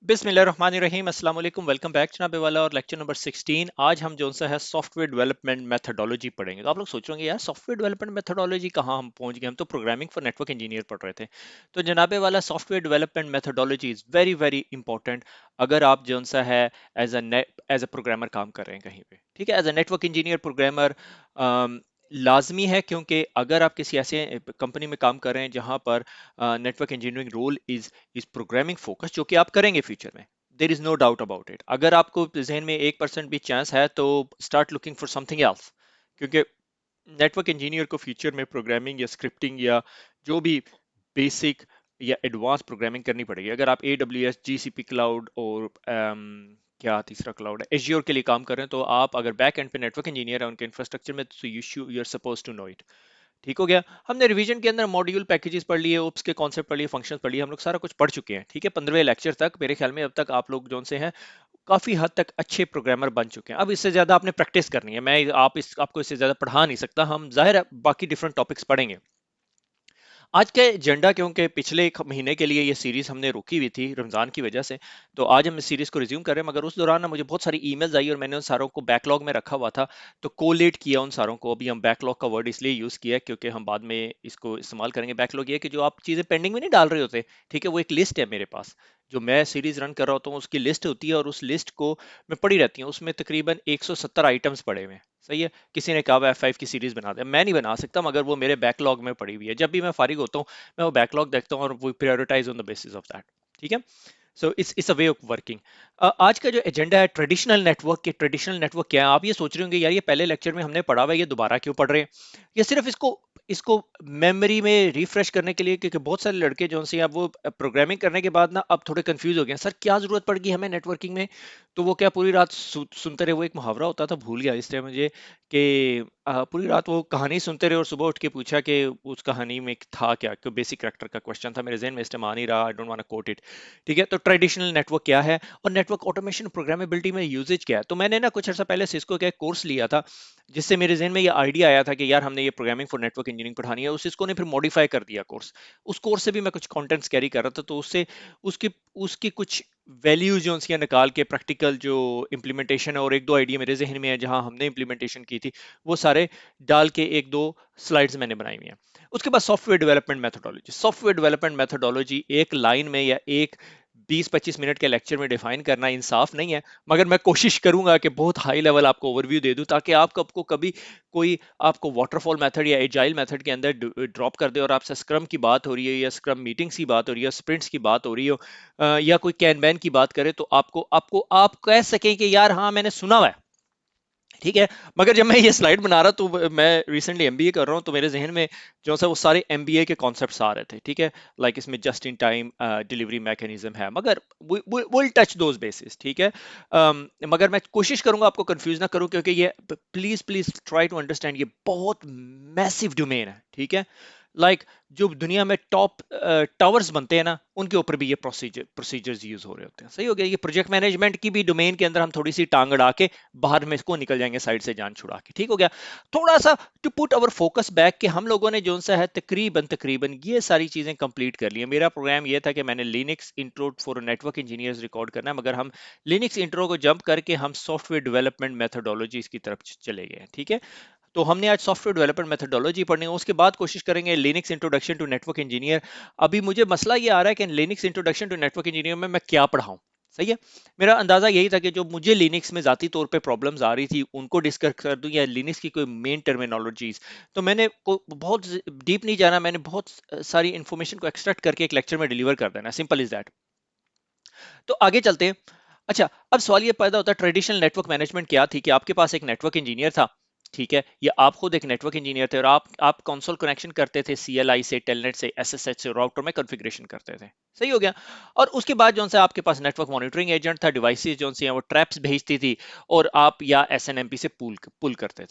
बिस्मिल्लाहिर्रहमानिर्रहीम अस्सलाम वालेकुम वेलकम बैक जनाब वाला और लेक्चर नंबर 16। आज हम जो सा है सॉफ्टवेयर डेवलपमेंट मेथोडोलॉजी पढ़ेंगे। तो आप लोग सोच रहे होंगे यार सॉफ्टवेयर डेवलपमेंट मेथोडोलॉजी कहाँ हम पहुंच गए, हम तो प्रोग्रामिंग फॉर नेटवर्क इंजीनियर पढ़ रहे थे। तो जनाब वाला software development methodology is very very important अगर आप जो सा है एज अ प्रोग्रामर काम कर रहे हैं कहीं पे, ठीक है, as a network engineer programmer लाजमी है, क्योंकि अगर आप किसी ऐसे कंपनी में काम कर रहे हैं जहां पर network engineering role is programming focus, जो कि आप करेंगे फ्यूचर में, there is no doubt about it. अगर आपको जहन में 1% भी चांस है तो start looking for something else, क्योंकि नेटवर्क इंजीनियर को फ्यूचर में प्रोग्रामिंग या स्क्रिप्टिंग या जो भी बेसिक या एडवांस प्रोग्रामिंग करनी पड़ेगी। अगर आप AWS GCP क्लाउड और क्या तीसरा क्लाउड है एज्योर के लिए काम कर रहे हैं, तो आप अगर बैक एंड पे नेटवर्क इंजीनियर है उनके इंफ्रास्ट्रक्चर में, तो you are suppose to know it. ठीक हो गया। हमने रिवीजन के अंदर मॉड्यूल पैकेजेस पढ़ लिए, ओप्स के कॉन्सेप्ट पढ़ लिए, फंक्शंस पढ़ लिए, हम लोग सारा कुछ पढ़ चुके हैं। ठीक है, 15वें लेक्चर तक मेरे ख्याल में अब तक आप लोग जो से हैं काफी हद तक अच्छे प्रोग्रामर बन चुके हैं। अब इससे ज्यादा आपने प्रैक्टिस करनी है। मैं आपको इससे ज्यादा पढ़ा नहीं सकता। हम जाहिर है बाकी डिफरेंट टॉपिक्स पढ़ेंगे आज के एजेंडा, क्योंकि पिछले एक महीने के लिए ये सीरीज हमने रोकी हुई थी रमजान की वजह से। तो आज हम इस सीरीज को रिज्यूम कर रहे हैं, मगर उस दौरान ना मुझे बहुत सारी ईमेल्स आई और मैंने उन सारों को बैकलॉग में रखा हुआ था, तो कोलेट किया उन सारों को। अभी हम बैकलॉग का वर्ड इसलिए यूज किया है क्योंकि हम बाद में इसको इस्तेमाल करेंगे। बैकलॉग ये कि जो आप चीजें पेंडिंग में नहीं डाल रहे होते, ठीक है, वो एक लिस्ट है मेरे पास, जो मैं सीरीज रन कर रहा होता हूँ उसकी लिस्ट होती है, और उस लिस्ट को मैं पढ़ी रहती हूँ। उसमें तकरीबन 170 आइटम्स पड़े हुए हैं। सही है, किसी ने कहा F5 की सीरीज बना दे, मैं नहीं बना सकता, मगर वो मेरे बैकलॉग में पड़ी हुई है। जब भी मैं फारिग होता हूँ मैं वो बैकलॉग देखता हूँ और वो prioritise on the basis of that. ठीक है, so it's a way of working. आज का जो एजेंडा है ट्रेडिशनल नेटवर्क के, ट्रेडिशनल नेटवर्क क्या है? आप ये सोच रहे होंगे यार ये पहले लेक्चर में हमने पढ़ा हुआ है, ये दोबारा क्यों पढ़ रहे हैं? ये सिर्फ इसको इसको मेमोरी में रिफ्रेश करने के लिए, क्योंकि बहुत सारे लड़के जो से अब वो प्रोग्रामिंग करने के बाद ना अब थोड़े कंफ्यूज हो गए हैं, सर क्या जरूरत पड़ गई हमें नेटवर्किंग में? तो वो क्या पूरी रात सुनते रहे। वो एक मुहावरा होता था, भूल गया इस टाइम मुझे, कि पूरी रात वो कहानी सुनते रहे और सुबह उठ के पूछा कि उस कहानी में था क्या, क्यों बेसिक करेक्टर का क्वेश्चन था, मेरे जहन में इस टाइम आ नहीं रहा, I don't want to quote it. ठीक है, तो ट्रेडिशनल नेटवर्क क्या है और नेटवर्क ऑटोमेशन प्रोग्रामेबिलिटी में यूजेज क्या है? तो मैंने ना कुछ अर्सा पहले सिस्को का एक कोर्स लिया था, जिससे मेरे जहन में ये आइडिया आया था कि यार हमने ये प्रोग्रामिंग फॉर नेटवर्क इंजीनियरिंग पढ़ानी है। उस सिस्को ने फिर मॉडिफाई कर दिया कोर्स। उस कोर्स से भी मैं कुछ कंटेंट्स कैरी कर रहा था, तो उससे उसकी उसकी कुछ वैल्यूज जो उनकी निकाल के प्रैक्टिकल जो इम्प्लीमेंटेशन है, और एक दो आइडिया मेरे जहन में है जहां हमने इम्प्लीमेंटेशन की थी, वो सारे डाल के एक दो स्लाइड्स मैंने बनाई हुई हैं। उसके बाद software development methodology. Software development methodology एक लाइन में या एक 20-25 मिनट के लेक्चर में डिफाइन करना इंसाफ नहीं है, मगर मैं कोशिश करूंगा कि बहुत हाई लेवल आपको ओवरव्यू दे दूं, ताकि आपको कभी कोई आपको वाटरफॉल मेथड या एजाइल मेथड के अंदर ड्रॉप कर दे और आपसे स्क्रम की बात हो रही है या स्क्रम मीटिंग्स की बात हो रही है, स्प्रिंट्स की बात हो रही हो, या कोई कैनबैन की बात करे, तो आपको आपको आप कह सकें कि यार हाँ मैंने सुना हुआ है। ठीक है, मगर जब मैं ये स्लाइड बना रहा तो मैं रिसेंटली एमबीए कर रहा हूँ, तो मेरे जहन में जो सा वो सारे एमबीए के कॉन्सेप्ट्स आ रहे थे। ठीक है, लाइक इसमें just in time delivery mechanism है, मगर विल टच दोज बेसिस। ठीक है, मगर मैं कोशिश करूंगा आपको कंफ्यूज ना करूं, क्योंकि ये please please try to understand, ये बहुत मैसिव डोमेन है। ठीक है, लाइक जो दुनिया में टॉप टावर्स बनते हैं ना, उनके ऊपर भी ये प्रोसीजर्स यूज हो रहे होते हैं। सही हो गया। ये प्रोजेक्ट मैनेजमेंट की भी डोमेन के अंदर हम थोड़ी सी टांग अड़ा के बाहर में इसको निकल जाएंगे, साइड से जान छुड़ा के। ठीक हो गया। थोड़ा सा to put our focus back, कि हम लोगों ने जो सा है तकरीबन तकरीबन ये सारी चीजें कंप्लीट कर ली है। मेरा प्रोग्राम ये था कि मैंने Linux intro for network engineers record करना है, मगर हम लिनक्स इंट्रो को जंप करके हम सॉफ्टवेयर डेवलपमेंट मेथोडोलॉजीज की तरफ चले गए हैं। ठीक है, तो हमने आज सॉफ्टवेयर डेवलपमेंट मेथोडोलॉजी पढ़नी है, उसके बाद कोशिश करेंगे Linux introduction to network engineer. अभी मुझे मसला ये आ रहा है कि Linux introduction to network engineer में मैं क्या पढ़ाऊं। सही है, मेरा अंदाजा यही था कि जो मुझे लिनक्स में जाती तौर पे प्रॉब्लम्स आ रही थी उनको डिस्कस कर दूं, या लिनक्स की कोई मेन टर्मिनोलॉजीज। तो मैंने बहुत डीप नहीं जाना, मैंने बहुत सारी इंफॉर्मेशन को एक्सट्रैक्ट करके एक लेक्चर में डिलीवर कर देना, सिंपल इज दैट। तो आगे चलते हैं। अच्छा, अब सवाल ये पैदा होता है ट्रेडिशनल नेटवर्क मैनेजमेंट क्या थी, कि आपके पास एक नेटवर्क इंजीनियर था, ठीक है, या आप खुद एक नेटवर्क इंजीनियर थे और आप कंसोल कनेक्शन करते थे सीएलआई से, टेलनेट से, एसएसएच से, राउटर में कॉन्फ़िगरेशन करते थे। सही हो गया। और उसके बाद जो से आपके पास नेटवर्क मॉनिटरिंग एजेंट था, डिवाइसेस जो से वो ट्रैप्स भेजती थी, और आप या एसएनएमपी से पूल करते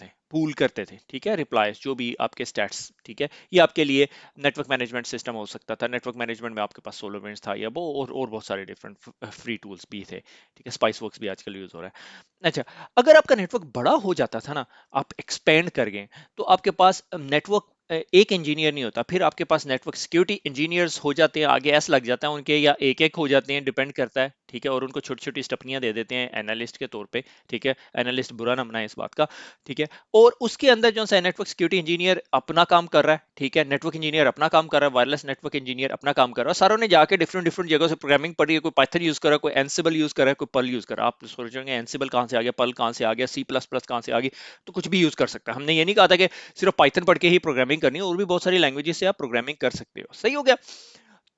थे। ठीक है, रिप्लाईज जो भी आपके स्टैट्स। ठीक है, ये आपके लिए नेटवर्क मैनेजमेंट सिस्टम हो सकता था। नेटवर्क मैनेजमेंट में आपके पास सोलोवेंट्स था, या वो और बहुत सारे डिफरेंट फ्री टूल्स भी थे। ठीक है, स्पाइस वर्क्स भी आजकल यूज हो रहा है। अच्छा, अगर आपका नेटवर्क बड़ा हो जाता था ना, आप एक्सपेंड कर गए, तो आपके पास नेटवर्क एक इंजीनियर नहीं होता, फिर आपके पास नेटवर्क सिक्योरिटी इंजीनियर्स हो जाते हैं, आगे एस लग जाता है उनके, या एक एक हो जाते हैं, डिपेंड करता है। ठीक है, और उनको छोटी छोटी स्टेपनियां दे देते हैं एनालिस्ट के तौर पे, ठीक है, एनालिस्ट बुरा ना बनाए इस बात का, ठीक है। और उसके अंदर जो है नेटवर्क सिक्योरिटी इंजीनियर अपना काम कर रहा है, ठीक है, नेटवर्क इंजीनियर अपना काम कर रहा है, वायरलेस नेटवर्क इंजीनियर अपना काम कर रहा है, सारों ने जाके डिफरेंट डिफरेंट जगह से प्रोग्रामिंग पढ़ी है, कोई पाइथन यूज कर रहा है, कोई एनसिबल यूज कर रहा है, कोई पर्ल यूज कर रहा है। आप सोचेंगे एनसिबल कहाँ से आ गया, पर्ल कहाँ से आ गया, सी प्लस प्लस कहाँ से आ गई, तो कुछ भी यूज कर सकता है। हमने ये नहीं कहा था कि सिर्फ पाइथन पढ़ के ही प्रोग्रामिंग करनी है, और भी बहुत सारी लैंग्वेजेस से आप प्रोग्रामिंग कर सकते हो, सही हो गया।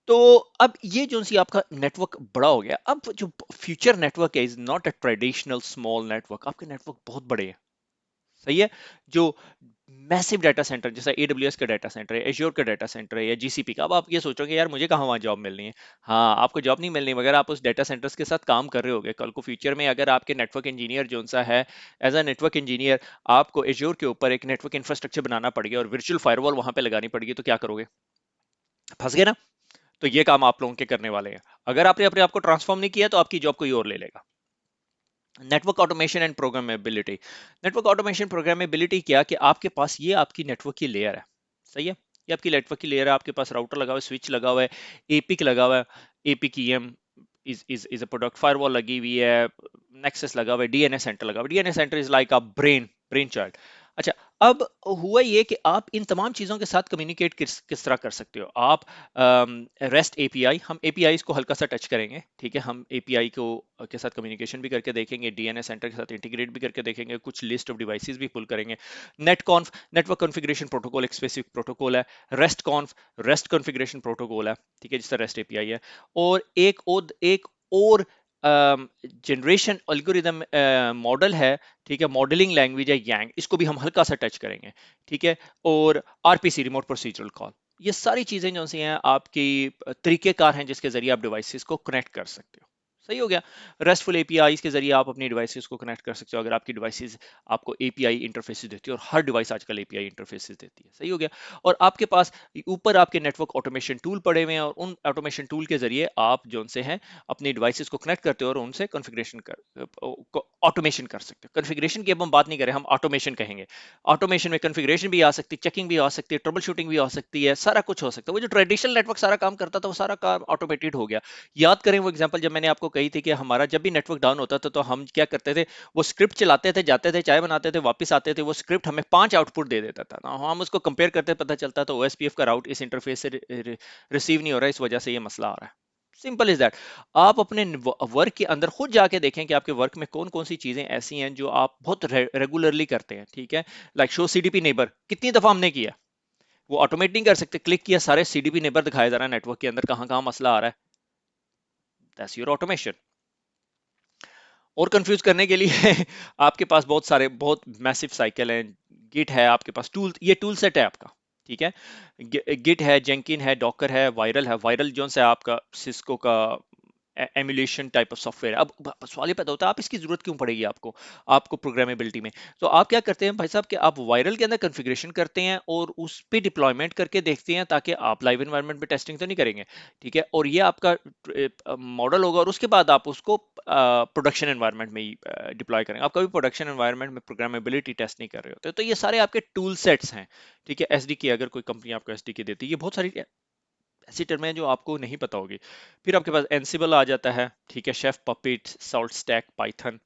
तो अब ये जो सी आपका नेटवर्क बड़ा हो गया, अब जो फ्यूचर नेटवर्क है is not a traditional small network, आपके नेटवर्क बहुत बड़े हैं, सही है। जो मैसिव डाटा सेंटर जैसा AWS का डाटा सेंटर है, एज्योर का डाटा सेंटर है, या GCP का, अब आप ये सोचोगे यार मुझे कहाँ वहाँ जॉब मिलनी है। हाँ, आपको जॉब नहीं मिलनी मगर आप उस डाटा सेंटर्स के साथ काम कर रहे होगे। कल को फ्यूचर में अगर आपके नेटवर्क इंजीनियर जो सा है, एज अ नेटवर्क इंजीनियर आपको एज्योर के ऊपर एक नेटवर्क इंफ्रास्ट्रक्चर बनाना पड़ेगा और वर्चुअल फायरवॉल वहां पे लगानी पड़ेगी, तो क्या करोगे? फंस गए ना। तो ये काम आप लोगों के करने वाले हैं। अगर आपने अपने आप को ट्रांसफॉर्म नहीं किया तो आपकी जॉब कोई और ले लेगा। Network automation and programmability. Network automation programmability क्या कि आपके पास ये आपकी नेटवर्क की लेयर है, सही है। ये आपकी नेटवर्क की लेयर है, आपके पास राउटर लगा हुआ है, स्विच लगा हुआ है, एपिक लगा हुआ है, epic EM is a product, firewall लगी हुई है, नेक्सस लगा हुआ है, डीएनएस सेंटर लगा हुआ है। DNS centre is like a brain child. अच्छा, अब हुआ ये कि आप इन तमाम चीजों के साथ कम्युनिकेट किस तरह कर सकते हो आप। रेस्ट एपीआई, हम एपीआई को हल्का सा टच करेंगे, ठीक है, हम एपीआई को के साथ कम्युनिकेशन भी करके देखेंगे, डीएनएस सेंटर के साथ इंटीग्रेट भी करके देखेंगे, कुछ लिस्ट ऑफ डिवाइसेस भी पुल करेंगे। नेट कॉन्फ, नेटवर्क कॉन्फ़िगरेशन प्रोटोकॉल एक स्पेसिफिक प्रोटोकॉल है। रेस्ट कॉन्फ, रेस्ट कॉन्फ़िगरेशन प्रोटोकॉल है, ठीक है, जिसका रेस्ट एपीआई है। और एक और जनरेशन एल्गोरिदम मॉडल है, ठीक है, मॉडलिंग लैंग्वेज है यांग, इसको भी हम हल्का सा टच करेंगे, ठीक है। और आरपीसी, रिमोट प्रोसीजरल कॉल, ये सारी चीजें जो सी हैं आपकी तरीकेकार हैं जिसके जरिए आप डिवाइसेस को कनेक्ट कर सकते हो, सही हो गया। रेस्टफुल एपीआईज के जरिए आप अपनी डिवाइसेस को कनेक्ट कर सकते हो, अगर आपकी डिवाइसेस आपको एपीआई इंटरफेसेस देती है, और हर डिवाइस आजकल एपीआई इंटरफेसेस देती है, सही हो गया। और आपके पास ऊपर आपके नेटवर्क ऑटोमेशन टूल पड़े हुए हैं, और उन ऑटोमेशन टूल के जरिए आप जो उनसे हैं अपनी डिवाइसेस को कनेक्ट करते हो और उनसे कॉन्फ़िगरेशन कर ऑटोमेशन कर सकते हो। कॉन्फ़िगरेशन की अब हम बात नहीं करें, हम ऑटोमेशन कहेंगे। ऑटोमेशन में कॉन्फ़िगरेशन भी आ सकती है, चेकिंग भी आ सकती है, ट्रबल शूटिंग भी आ सकती है, सारा कुछ हो सकता है। वो जो ट्रेडिशनल नेटवर्क सारा काम करता था वो सारा काम ऑटोमेटेड हो गया। याद करें वो एग्जांपल जब मैंने आपको कही थी कि हमारा जब भी नेटवर्क डाउन होता था तो हम क्या करते थे, वो स्क्रिप्ट चलाते थे, जाते थे, चाय बनाते थे, वापस आते थे, वो स्क्रिप्ट हमें 5 आउटपुट दे देता था ना, हम उसको कंपेयर करते पता चलता तो ओएसपीएफ का राउट इस इंटरफेस से रिसीव नहीं हो रहा है, इस वजह से ये मसला आ रहा है। Simple is that. आप अपने वर्क के अंदर खुद जाके देखें कि आपके वर्क में कौन कौन सी चीजें ऐसी हैं जो आप बहुत रेगुलरली करते हैं, ठीक है। लाइक शो सीडीपी नेबर, कितनी दफा हमने किया, वो ऑटोमेट नहीं कर सकते, क्लिक किया सारे सीडीपी नेबर दिखाया जा रहा है नेटवर्क के अंदर, कहाँ कहाँ मसला आ रहा है, दैट्स योर ऑटोमेशन। और कंफ्यूज करने के लिए आपके पास बहुत सारे बहुत मैसिव साइकिल हैं, गिट है आपके पास, टूल, ये टूल सेट है आपका, ठीक है। गिट है, जेंकिन है, डॉकर है, वायरल है। वायरल जो है आपका सिस्को का एमुलेशन टाइप ऑफ सॉफ्टवेयर। अब सवाल ये पैदा होता है आप इसकी जरूरत क्यों पड़ेगी आपको, आपको प्रोग्रामेबिलिटी में। तो आप क्या करते हैं भाई साहब कि आप वायरल के अंदर कॉन्फ़िगरेशन करते हैं और उस पे डिप्लॉयमेंट करके देखते हैं, ताकि आप लाइव एनवायरनमेंट में टेस्टिंग तो नहीं करेंगे, ठीक है। और ये आपका मॉडल होगा और उसके बाद आप उसको प्रोडक्शन एनवायरनमेंट में डिप्लॉय करेंगे। आप कभी प्रोडक्शन एनवायरनमेंट में प्रोग्रामेबिलिटी टेस्ट नहीं कर रहे होते। तो ये सारे आपके टूल सेट्स हैं, ठीक है। एसडीके, अगर कोई कंपनी आपको एसडीके देती है, ये बहुत सारी ऐसी टर्म है जो आपको नहीं पता होगी। फिर आपके पास एनसिबल आ जाता है, ठीक है, chef, puppet, salt stack, Python.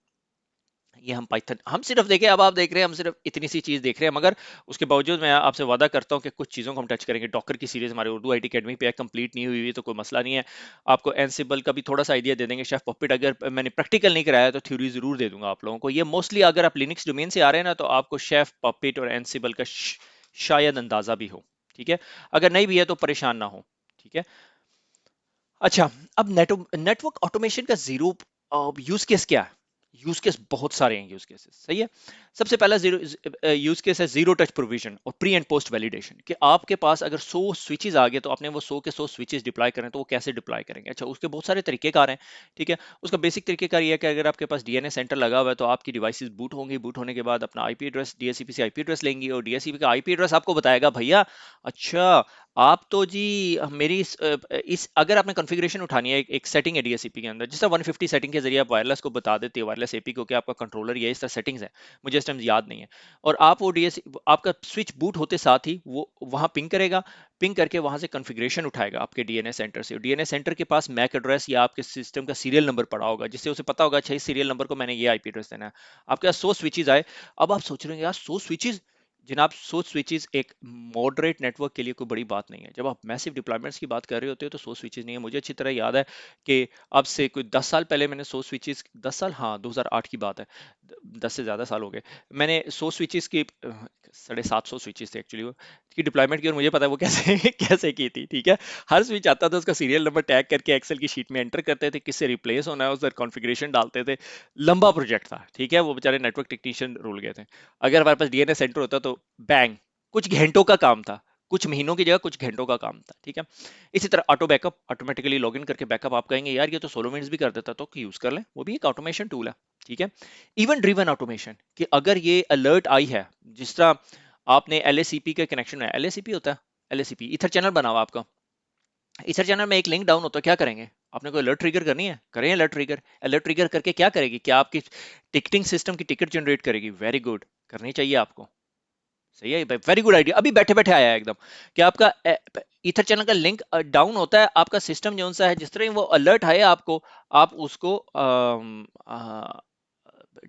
ये हम पाइथन हम सिर्फ देखें, अब आप देख रहे हैं हम सिर्फ इतनी सी चीज देख रहे हैं, मगर उसके बावजूद मैं आपसे वादा करता हूं कि कुछ चीजों को हम टच करेंगे। डॉकर की सीरीज हमारे उर्दू आईटी अकेडमी पे है, कंप्लीट नहीं हुई हुई तो कोई मसला नहीं है। आपको एनसिबल का भी थोड़ा सा आइडिया दे देंगे। शेफ पपिट अगर मैंने प्रैक्टिकल नहीं कराया तो थ्योरी जरूर दे दूंगा आप लोगों को। ये मोस्टली अगर आप लिनक्स डोमेन से आ रहे हैं ना, तो आपको शेफ पपिट और एनसिबल का शायद अंदाजा भी हो, ठीक है। अगर नहीं भी है तो परेशान ना हो, ठीक है। अच्छा, अब नेटवर्क ऑटोमेशन का जीरो यूज केस क्या है? यूज केस बहुत सारे हैं, यूज केसेस, सही है। सबसे पहला जीरो यूज केस है जीरो टच प्रोविजन और प्री एंड पोस्ट वैलिडेशन, कि आपके पास अगर 100 स्विचेस आ गए तो आपने वो 100 के 100 स्विचेस डिप्लॉय करें, तो वो कैसे डिप्लॉय करेंगे। अच्छा, उसके बहुत सारे तरीकेकार हैं, ठीक है। उसका बेसिक तरीकेकार ये है कि अगर आपके पास डीएनएस सेंटर लगा हुआ है तो आपकी डिवाइसेस बूट होंगी, बूट होने के बाद अपना आईपी एड्रेस डीएससीपी से आईपी एड्रेस लेंगी, और डीएससीपी का आईपी एड्रेस आपको बताएगा भैया, अच्छा आप तो जी मेरी इस अगर आपने कॉन्फ़िगरेशन उठानी है, एक सेटिंग है डीएससीपी के अंदर, जिस तरह 150 सेटिंग के जरिए आप वायरलेस को बता देते हो, वायरलेस एपी को कि आपका कंट्रोलर ये इस तरह सेटिंग्स है, मुझे इस टाइम याद नहीं है। और आप वो डीएस आपका स्विच बूट होते साथ ही वो वहां पिंग करेगा, पिंग करके वहां से कॉन्फ़िगरेशन उठाएगा आपके डीएनएस सेंटर से। डीएनएस सेंटर के पास मैक एड्रेस या आपके सिस्टम का सीरियल नंबर पड़ा होगा, जिससे उसे पता होगा अच्छा इस सीरियल नंबर को मैंने ये आईपी एड्रेस देना है। आपके पास 100 स्विचेज आए। अब आप सोच रहे हैं यार 100 स्विचेज, जनाब 100 स्विचेस एक मॉडरेट नेटवर्क के लिए कोई बड़ी बात नहीं है। जब आप मैसिव डिप्लॉयमेंट्स की बात कर रहे होते हो तो 100 स्विचेस नहीं है। मुझे अच्छी तरह याद है कि अब से कोई 10 साल पहले मैंने 100 स्विचेस, 10 साल, हाँ 2008 की बात है, 10 से ज़्यादा साल हो गए। मैंने 100 स्विचेस की 750 स्विचेस थे एक्चुअली वो की डिप्लॉयमेंट की, और मुझे पता है वो कैसे कैसे की थी। ठीक है, हर स्विच आता था उसका सीरियल नंबर टैग करके एक्सेल की शीट में एंटर करते थे, किससे रिप्लेस होना है उस कॉन्फ़िगरेशन डालते थे। लंबा प्रोजेक्ट था, ठीक है, वो बेचारे नेटवर्क टेक्नीशियन रुल गए थे। अगर हमारे पास डीएनएस सेंटर होता तो बैंग, कुछ घंटों का काम था, कुछ महीनों की जगह कुछ घंटों का काम था। ठीक है, इसी तरह ऑटो बैकअप, ऑटोमेटिकली लॉगिन करके बैकअप। आप कहेंगे यार ये तो सोलोमिनट्स भी कर देता, तो यूज कर लें, वो भी एक ऑटोमेशन टूल है। ठीक है, इवन ड्रिवन ऑटोमेशन, कि अगर ये अलर्ट आई है, जिस तरह आपने एलएसीपी का कनेक्शन है, एलएसीपी होता है, एलएसीपी ईथर चैनल बना हुआ आपका, ईथर चैनल में एक लिंक डाउन होता है, क्या करेंगे आपने, कोई अलर्ट ट्रिगर करनी है, करें अलर्ट ट्रिगर। अलर्ट ट्रिगर करके क्या करेगी, क्या आपकी टिकटिंग सिस्टम की टिकट जनरेट करेगी। वेरी गुड, करनी चाहिए आपको। सही है भाई, वेरी गुड आइडिया, अभी बैठे बैठे आया है एकदम, कि आपका ईथर चैनल का लिंक डाउन होता है, आपका सिस्टम जो सा है, जिस तरह ही वो अलर्ट आए आपको, आप उसको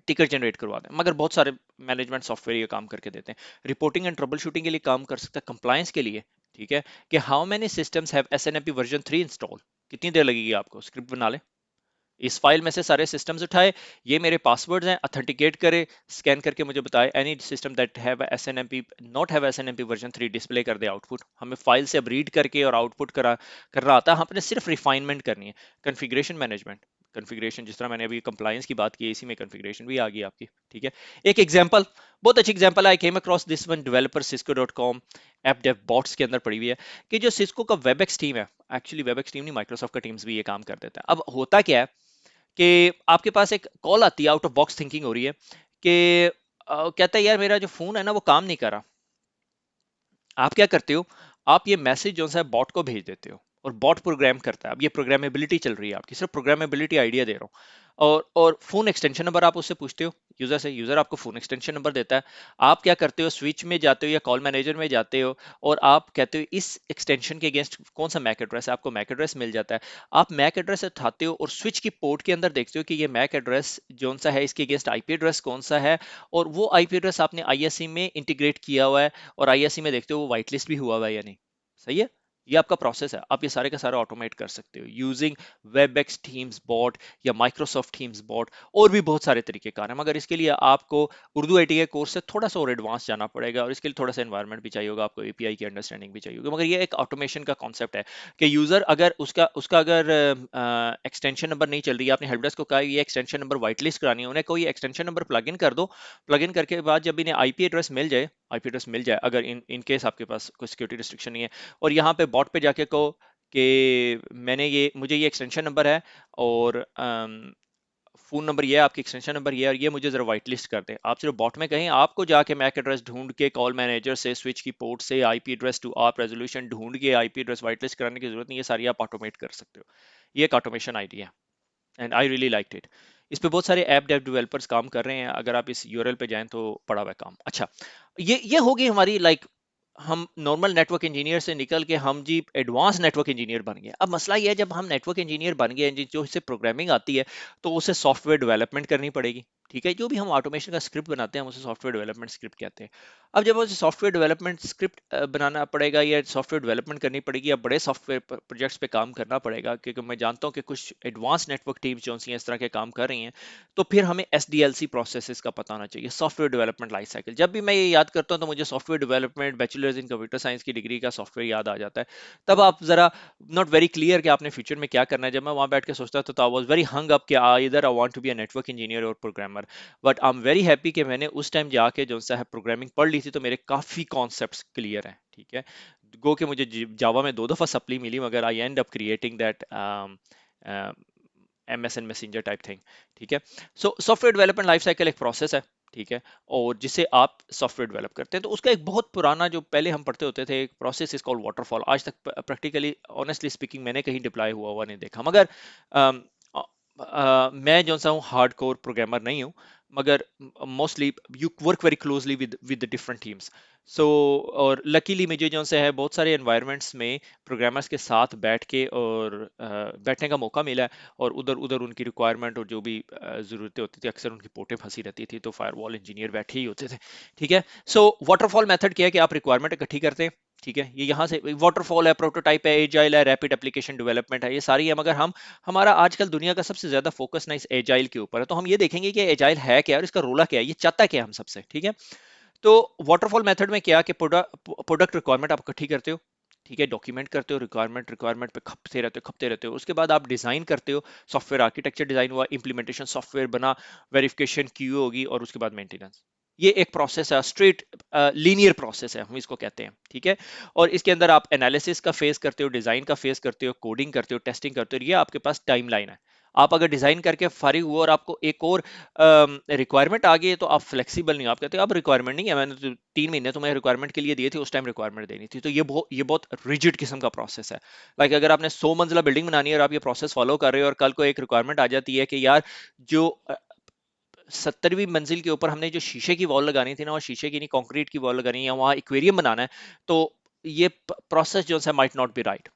टिकट जनरेट करवा दें। मगर बहुत सारे मैनेजमेंट सॉफ्टवेयर ये काम करके देते हैं। रिपोर्टिंग एंड ट्रबल शूटिंग के लिए काम कर सकता है, कंप्लायंस के लिए। ठीक है, कि how many systems have SNMP version 3 install, कितनी देर लगेगी आपको, स्क्रिप्ट बना ले, इस फाइल में से सारे सिस्टम्स उठाए, ये मेरे पासवर्ड्स हैं, ऑथेंटिकेट करे, स्कैन करके मुझे बताए any system that have SNMP not have SNMP version 3 display कर दे आउटपुट। हमें फाइल से अब रीड करके और आउटपुट कर रहा आता है, हमने सिर्फ रिफाइनमेंट करनी है। कॉन्फ़िगरेशन मैनेजमेंट, कॉन्फ़िगरेशन जिस तरह मैंने अभी कंप्लायंस की बात की, इसी में कॉन्फ़िगरेशन भी आ गई आपकी। ठीक है, एक एग्जांपल, बहुत अच्छी example, I came across this one developer cisco.com app dev bots के अंदर पड़ी हुई है, कि जो सिस्को का वेबएक्स टीम है, एक्चुअली वेबएक्स टीम नहीं, माइक्रोसॉफ्ट का टीम्स भी ये काम कर देता है। अब होता क्या है कि आपके पास एक कॉल आती है, आउट ऑफ बॉक्स थिंकिंग हो रही है, कि कहता है यार मेरा जो फोन है ना वो काम नहीं कर रहा। आप क्या करते हो, आप ये मैसेज जो है बॉट को भेज देते हो, और बॉट प्रोग्राम करता है। अब ये प्रोग्रामेबिलिटी चल रही है आपकी, सिर्फ प्रोग्रामेबिलिटी आइडिया दे रहा हूँ। और फोन एक्सटेंशन नंबर आप उससे पूछते हो यूजर से, यूजर आपको फोन एक्सटेंशन नंबर देता है। आप क्या करते हो, स्विच में जाते हो या कॉल मैनेजर में जाते हो, और आप कहते हो इस एक्सटेंशन के अगेंस्ट कौन सा मैक एड्रेस है, आपको मैक एड्रेस मिल जाता है। आप मैक एड्रेस उठाते हो और स्विच की पोर्ट के अंदर देखते हो कि ये मैक एड्रेस जो सा है, इसके अगेंस्ट आईपी एड्रेस कौन सा है, और वो आईपी एड्रेस आपने आईएससी में इंटीग्रेट किया हुआ है, और आईएससी में देखते हो वो व्हाइट लिस्ट भी हुआ हुआ है या नहीं। सही है, ये आपका प्रोसेस है। आप ये सारे का सारा ऑटोमेट कर सकते हो यूजिंग वेबएक्स टीम्स बॉट या माइक्रोसॉफ्ट टीम्स बॉट, और भी बहुत सारे तरीके कार हैं। मगर इसके लिए आपको उर्दू आईटी के कोर्स से थोड़ा सा और एडवांस जाना पड़ेगा, और इसके लिए थोड़ा सा एनवायरनमेंट भी चाहिए होगा, आपको एपीआई की अंडरस्टैंडिंग भी चाहिए होगी। मगर ये एक ऑटोमेशन का कॉन्सेप्ट है, कि यूजर अगर उसका उसका अगर एक्सटेंशन नंबर नहीं चल रही है, आपने हेल्प डेस्क को कहा ये एक्सटेंशन नंबर व्हाइट लिस्ट करानी है, उन्हें कोई एक्सटेंशन नंबर प्लग इन कर दो। प्लग इन करके बाद जब इन्हें आईपी एड्रेस मिल जाए, आईपी एड्रेस मिल जाए, अगर इन केस आपके पास कोई सिक्योरिटी रिस्ट्रिक्शन नहीं है, और यहाँ पे बॉट पे जाके कहो कि मैंने ये मुझे ये एक्सटेंशन नंबर है, और फोन नंबर ये है, आपकी एक्सटेंशन नंबर ये है, और ये मुझे जरा व्हाइट लिस्ट कर दें। आप सिर्फ बॉट में कहें, आपको जाके मैक एड्रेस ढूंढ के कॉल मैनेजर से, स्विच की पोर्ट से आईपी एड्रेस टू आप रेजोल्यूशन ढूंढ के आईपी एड्रेस व्हाइट लिस्ट कराने की जरूरत नहीं, ये सारी आप ऑटोमेट कर सकते हो। ये एक ऑटोमेशन आइडिया है, and I really like it. इस पे बहुत सारे ऐप डेव डेवलपर्स काम कर रहे हैं, अगर आप इस यूआरएल पे जाएं तो पड़ा हुआ है काम। अच्छा, ये होगी हमारी लाइक, हम नॉर्मल नेटवर्क इंजीनियर से निकल के हम जी एडवांस नेटवर्क इंजीनियर बन गए। अब मसला ये है, जब हम नेटवर्क इंजीनियर बन गए हैं, जो इससे प्रोग्रामिंग आती है, तो उसे सॉफ्टवेयर डेवलपमेंट करनी पड़ेगी। ठीक है, जो भी हम ऑटोमेशन का स्क्रिप्ट बनाते हैं, हम उसे सॉफ्टवेयर डेवलपमेंट स्क्रिप्ट कहते हैं। अब जब उसे सॉफ्टवेयर डेवलपमेंट स्क्रिप्ट बनाना पड़ेगा, या सॉफ्टवेयर डेवलपमेंट करनी पड़ेगी, या बड़े सॉफ्टवेयर प्रोजेक्ट्स पे काम करना पड़ेगा, क्योंकि मैं जानता हूँ कि कुछ एडवांस नेटवर्क टीम्स जो सी हैं इस तरह के काम कर रही हैं, तो फिर हमें एसडीएलसी प्रोसेसेस का पता होना चाहिए, सॉफ्टवेयर डेवलपमेंट लाइफ साइकिल। जब भी मैं ये याद करता हूँ तो मुझे software development, bachelors in computer science की डिग्री का सॉफ्टवेयर याद आ जाता है। तब आप जरा नॉट वेरी क्लियर कि आपने फ्यूचर में क्या करना है। जब मैं वहां बैठ के सोचता था तो I was very hung up कि इधर I want to be a network engineer और programmer. But I am very happy कि मैंने उस टाइम जाके जो सा है प्रोग्रामिंग पढ़ ली थी, तो मेरे काफी कॉन्सेप्ट्स क्लियर हैं। ठीक है, गो के मुझे जावा में 2 दफा सप्ली मिली, मगर I end up creating that MSN messenger type thing. ठीक है, so software development life cycle एक प्रोसेस है। ठीक है, और जिसे आप सॉफ्टवेयर डेवलप करते हैं। तो उसका एक बहुत पुराना जो पहले हम पढ़ते होते थे, एक प्रोसेस इज कॉल्ड वाटरफॉल। आज तक प्रैक्टिकली ऑनेस्टली स्पीकिंग मैंने कहीं डिप्लॉय हुआ हुआ नहीं देखा। मगर अम, मैं जो सा हूँ हार्ड कोर प्रोग्रामर नहीं हूँ, मगर mostly you work very closely with the different teams. So और लकीली मुझे जो से है बहुत सारे एनवायरनमेंट्स में प्रोग्रामर्स के साथ बैठ के और बैठने का मौका मिला है, और उधर उधर उनकी रिक्वायरमेंट और जो भी ज़रूरतें होती थी अक्सर उनकी पोटें फंसी रहती थी, तो फायरवॉल इंजीनियर बैठे ही होते थे। ठीक है, सो वाटरफॉल मेथड क्या है कि आप रिक्वायरमेंट इकट्ठी करते हैं। ठीक है, ये यहाँ से वाटरफॉल है, प्रोटोटाइप है, एजाइल है, रैपिड एप्लीकेशन डेवलपमेंट है, ये सारी है। मगर हम हमारा आजकल दुनिया का सबसे ज्यादा फोकस ना इस एजाइल के ऊपर है, तो हम ये देखेंगे कि एजाइल है क्या और इसका रोला क्या है, ये चाहता क्या है हम सबसे। ठीक है, तो वाटरफॉल मेथड में क्या कि प्रोडक्ट रिक्वायरमेंट आप इकट्ठी करते हो। ठीक है, डॉक्यूमेंट करते हो, रिक्वायरमेंट रिक्वायरमेंट पे खपते रहते हो। उसके बाद आप डिजाइन करते हो, सॉफ्टवेयर आर्किटेक्चर डिजाइन हुआ, इंप्लीमेंटेशन सॉफ्टवेयर बना, वेरिफिकेशन क्यू होगी, और उसके बाद मेंटेनेंस। ये एक प्रोसेस है, स्ट्रेट लीनियर प्रोसेस है हम इसको कहते हैं। ठीक है, और इसके अंदर आप एनालिसिस का फेस करते हो, डिजाइन का फेस करते हो, कोडिंग करते हो, टेस्टिंग करते हो। ये आपके पास टाइमलाइन है। आप अगर डिजाइन करके फारिग हुए और आपको एक और रिक्वायरमेंट आ गई है, तो आप फ्लेक्सिबल नहीं हो। आप कहते हो अब रिक्वायरमेंट नहीं है, मैंने तो 3 महीने तुम्हें रिक्वायरमेंट के लिए दिए थे, उस टाइम रिक्वायरमेंट देनी थी। तो ये बहुत रिजिड किस्म का प्रोसेस है। लाइक अगर आपने 100 मंजिला बिल्डिंग बनानी है और आप ये प्रोसेस फॉलो कर रहे हो, और कल को एक रिक्वायरमेंट आ जाती है कि यार जो 70वीं मंजिल के ऊपर हमने जो शीशे की वॉल लगानी थी ना, और शीशे की नहीं कंक्रीट की वॉल लगानी है, या वहां एक्वेरियम बनाना है, तो ये प्रोसेस जो है माइट नॉट बी राइट।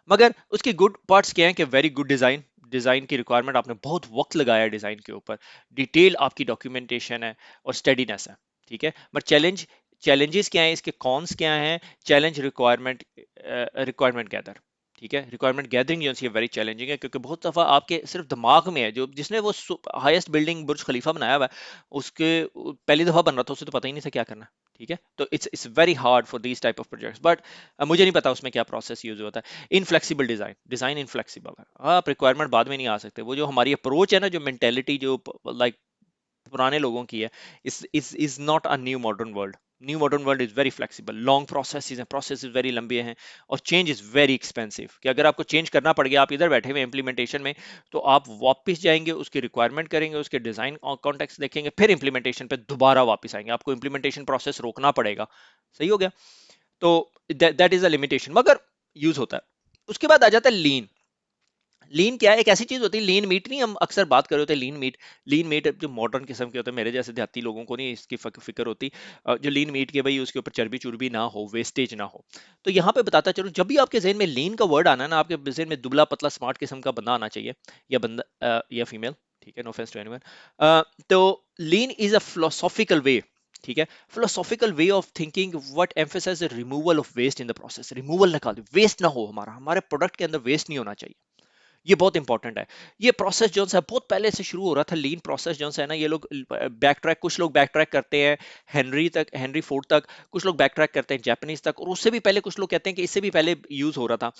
मगर उसकी गुड पार्ट्स क्या है कि वेरी गुड डिजाइन, डिजाइन की रिक्वायरमेंट आपने बहुत वक्त लगाया है डिजाइन के ऊपर, डिटेल आपकी डॉक्यूमेंटेशन है और स्टडीनेस है। ठीक है, बट चैलेंजेस क्या है, इसके कॉन्स क्या हैं? Challenge requirement gather. ठीक है, रिक्वायरमेंट गैदरिंग जो है वेरी चैलेंजिंग है, क्योंकि बहुत दफा आपके सिर्फ दिमाग में है, जो जिसने वो हाईएस्ट बिल्डिंग बुर्ज खलीफा बनाया हुआ है, उसके पहली दफा बन रहा था, उसे तो पता ही नहीं था क्या करना। ठीक है, तो it's very hard for these type of projects. But मुझे नहीं पता उसमें क्या प्रोसेस यूज होता है। इनफ्लेक्सिबल डिजाइन, डिजाइन इनफ्लेक्सिबल है। आप रिक्वायरमेंट बाद में नहीं आ सकते। वो जो हमारी अप्रोच है ना, जो मेंटेलिटी जो लाइक पुराने लोगों की है, is not a new modern world. New modern world is very flexible, long processes हैं, प्रोसेस वेरी लंबे हैं, और चेंज इज वेरी एक्सपेंसिव। कि अगर आपको चेंज करना पड़ गया, आप इधर बैठे हुए इंप्लीमेंटेशन में, तो आप वापस जाएंगे, उसकी रिक्वायरमेंट करेंगे, उसके डिजाइन कॉन्टेक्स्ट देखेंगे, फिर इंप्लीमेंटेशन पे दोबारा वापस आएंगे, आपको इंप्लीमेंटेशन प्रोसेस रोकना पड़ेगा। सही हो गया, तो दैट इज अ लिमिटेशन, मगर यूज होता है। उसके बाद आ जाता है लीन। लीन क्या है? एक ऐसी चीज होती है, लीन मीट नहीं, हम अक्सर बात कर रहे होते हैं लीन मीट। लीन मीट जो मॉडर्न किस्म के होते हैं, मेरे जैसे देहाती लोगों को नहीं इसकी फिक्र होती। जो लीन मीट के भाई उसके ऊपर चर्बी चुर्बी ना हो, वेस्टेज ना हो। तो यहाँ पे बताता चलूं, जब भी आपके जहन में लीन का वर्ड आना है ना, आपके जहन में दुबला पतला स्मार्ट किस्म का बंदा आना चाहिए, या बंदा या फीमेल। ठीक है, नो ऑफेंस टू एनीवन। तो लीन इज अ फिलोसॉफिकल वे। ठीक है, philosophical way of thinking what emphasise removal of waste in the process. Removal निकाल, वेस्ट ना हो, हमारे प्रोडक्ट के अंदर वेस्ट नहीं होना चाहिए। ये बहुत इंपॉर्टेंट है। ये प्रोसेस जो है बहुत पहले से शुरू हो रहा था। लीन प्रोसेस जो है ना, ये लोग बैक ट्रैक, कुछ लोग बैक ट्रैक करते हैं हेनरी फोर्ड तक, कुछ लोग बैक ट्रैक करते हैं जापानीज तक, और उससे भी पहले कुछ लोग कहते हैं कि इससे भी पहले यूज हो रहा था।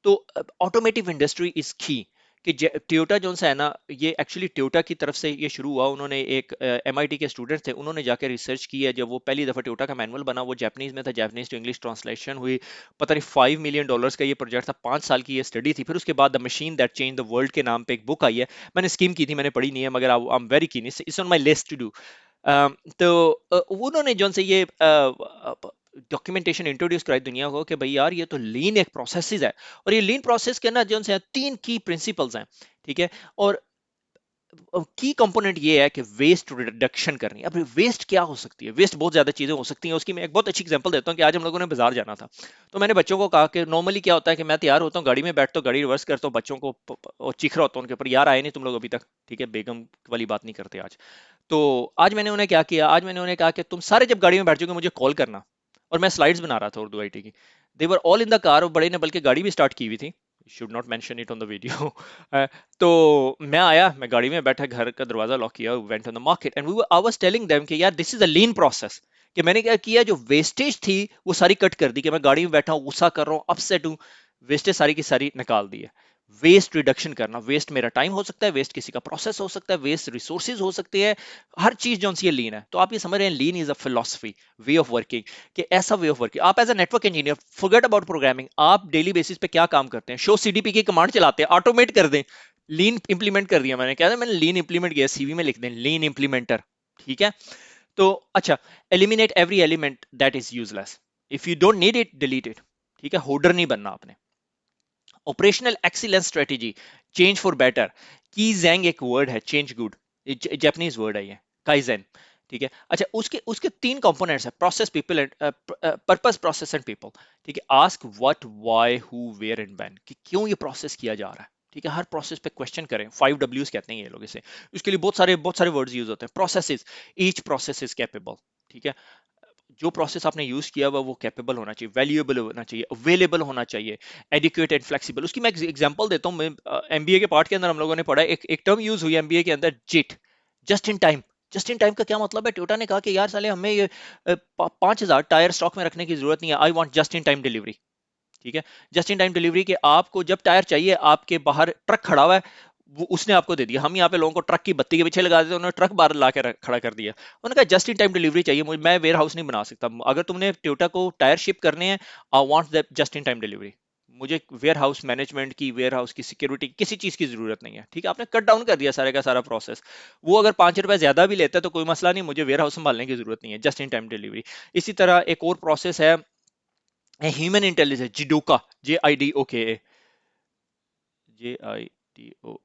तो ऑटोमेटिव इंडस्ट्री इज की कि टोयोटा जो है ना, ये एक्चुअली टोयोटा की तरफ से ये शुरू हुआ। उन्होंने एक एमआईटी के स्टूडेंट थे, उन्होंने जाकर रिसर्च की है। जब वो पहली दफा टोयोटा का मैनुअल बना, वो जापानीज में था, जापानीज टू इंग्लिश ट्रांसलेशन हुई। पता नहीं $5 मिलियन का ये प्रोजेक्ट था, 5 साल की ये स्टडी थी। फिर उसके बाद the machine that change the world के नाम पे एक बुक आई है। मैंने स्कीम की थी, मैंने पढ़ी नहीं है, मगर I am very keen, it's on my list to do. तो उन्होंने जो से ये डॉक्यूमेंटेशन इंट्रोड्यूस कराई दुनिया को कि भाई यार, ये तो लीन एक प्रोसेस है, और ये लीन प्रोसेस के ना जो से 3 की प्रिंसिपल्स हैं। ठीक है, और की कंपोनेंट ये है कि वेस्ट रिडक्शन करनी है। अब वेस्ट क्या हो सकती है? वेस्ट बहुत ज्यादा चीजें हो सकती हैं। उसकी मैं एक बहुत अच्छी एग्जांपल देता हूँ कि आज हम लोगों ने बाजार जाना था, तो मैंने बच्चों को कहा कि नॉर्मली क्या होता है कि मैं तैयार होता हूँ, गाड़ी में बैठता हूँ, गाड़ी रिवर्स करता हूँ, बच्चों को और चीख रहा होता हूँ उनके ऊपर, यार आए नहीं तुम लोग अभी तक। ठीक है, बेगम वाली बात नहीं करते आज। तो आज मैंने उन्हें क्या किया, आज मैंने उन्हें कहा कि तुम सारे जब गाड़ी में बैठ जाओगे मुझे कॉल करना। और मैं स्लाइड्स बना रहा था उर्दू आईटी की। They were all in the car, और बड़े ने बल्कि गाड़ी भी स्टार्ट की हुई थी, should not mention it on the video. तो मैं आया, मैं गाड़ी में बैठा, घर का दरवाजा लॉक किया, went on the market and I was telling them कि यार this is a lean process. कि मैंने क्या किया, जो वेस्टेज थी वो सारी कट कर दी। कि मैं गाड़ी में बैठा हूँ, गुस्सा कर रहा हूँ, अपसेट हूँ, वेस्टेज सारी की सारी निकाल दी है। वेस्ट रिडक्शन करना, वेस्ट मेरा टाइम हो सकता है, वेस्ट किसी का प्रोसेस हो सकता है, वेस्ट रिसोर्सेज हो सकते हैं, हर चीज जो सी लीन है। तो आप ये समझ रहे हैं, lean is a philosophy, way of working. कि ऐसा वे ऑफ वर्किंग, आप as a network engineer, forget about programming, आप डेली बेसिस पे क्या काम करते हैं? शो सीडीपी की कमांड चलाते हैं, ऑटोमेट कर दें। लीन इंप्लीमेंट कर दिया मैंने, क्या था, मैंने लीन इंप्लीमेंट किया, सीवी में लिख दें लीन इंप्लीमेंटर। ठीक है। तो अच्छा, eliminate every element that is useless, if you don't need it delete it. ठीक है, होल्डर नहीं बनना आपने। Operational excellence strategy, change for better. की जैंग एक वर्ड है, चेंज गुड, जापानीज वर्ड है ये, काइजेन। ठीक है। अच्छा, उसके उसके तीन कंपोनेंट्स है, process, people and purpose, process and people. ठीक है, ask what, why, who, where and when, कि क्यों ये प्रोसेस किया जा रहा है। ठीक है, हर प्रोसेस पे क्वेश्चन करें, 5 Ws कहते हैं ये लोग इसे। उसके लिए बहुत सारे वर्ड्स यूज होते हैं। Processes, each process is capable. ठीक है, जो प्रोसेस आपने यूज किया हुआ वो कैपेबल होना चाहिए, वैल्यूएबल होना चाहिए, अवेलेबल होना चाहिए, एडिक्वेट एंड फ्लेक्सिबल। उसकी मैं एग्जांपल देता हूँ। एमबीए के पार्ट के अंदर हम लोगों ने पढ़ा, एक टर्म यूज हुई एमबीए के अंदर, JIT, just in time. Just in time का क्या मतलब है? टोयोटा ने कहा कि यार साले हमें ये 5,000 टायर स्टॉक में रखने की जरूरत नहीं है, I want just in time delivery. ठीक है, जस्ट इन टाइम डिलीवरी के आपको जब टायर चाहिए, आपके बाहर ट्रक खड़ा हुआ है, वो उसने आपको दे दिया। हम यहाँ पे लोगों को ट्रक की बत्ती के पीछे लगा देते हैं, उन्होंने ट्रक बाहर ला के खड़ा कर दिया। उन्होंने कहा जस्ट इन टाइम डिलीवरी चाहिए मुझे, मैं वेयर हाउस नहीं बना सकता। अगर तुमने टोयोटा को टायर शिप करने हैं, I want that just in time delivery. मुझे वेयर हाउस मैनेजमेंट की, वेयर हाउस की सिक्योरिटी, किसी चीज की जरूरत नहीं है। ठीक है, आपने कट डाउन कर दिया सारे का सारा प्रोसेस। वो अगर 5 रुपए ज्यादा भी लेता है तो कोई मसला नहीं, मुझे वेयर हाउस संभालने की जरूरत नहीं है, जस्ट इन टाइम डिलीवरी। इसी तरह एक और प्रोसेस है, ह्यूमन इंटेलिजेंस, जिडोका, JIDOKA, JIDOKA।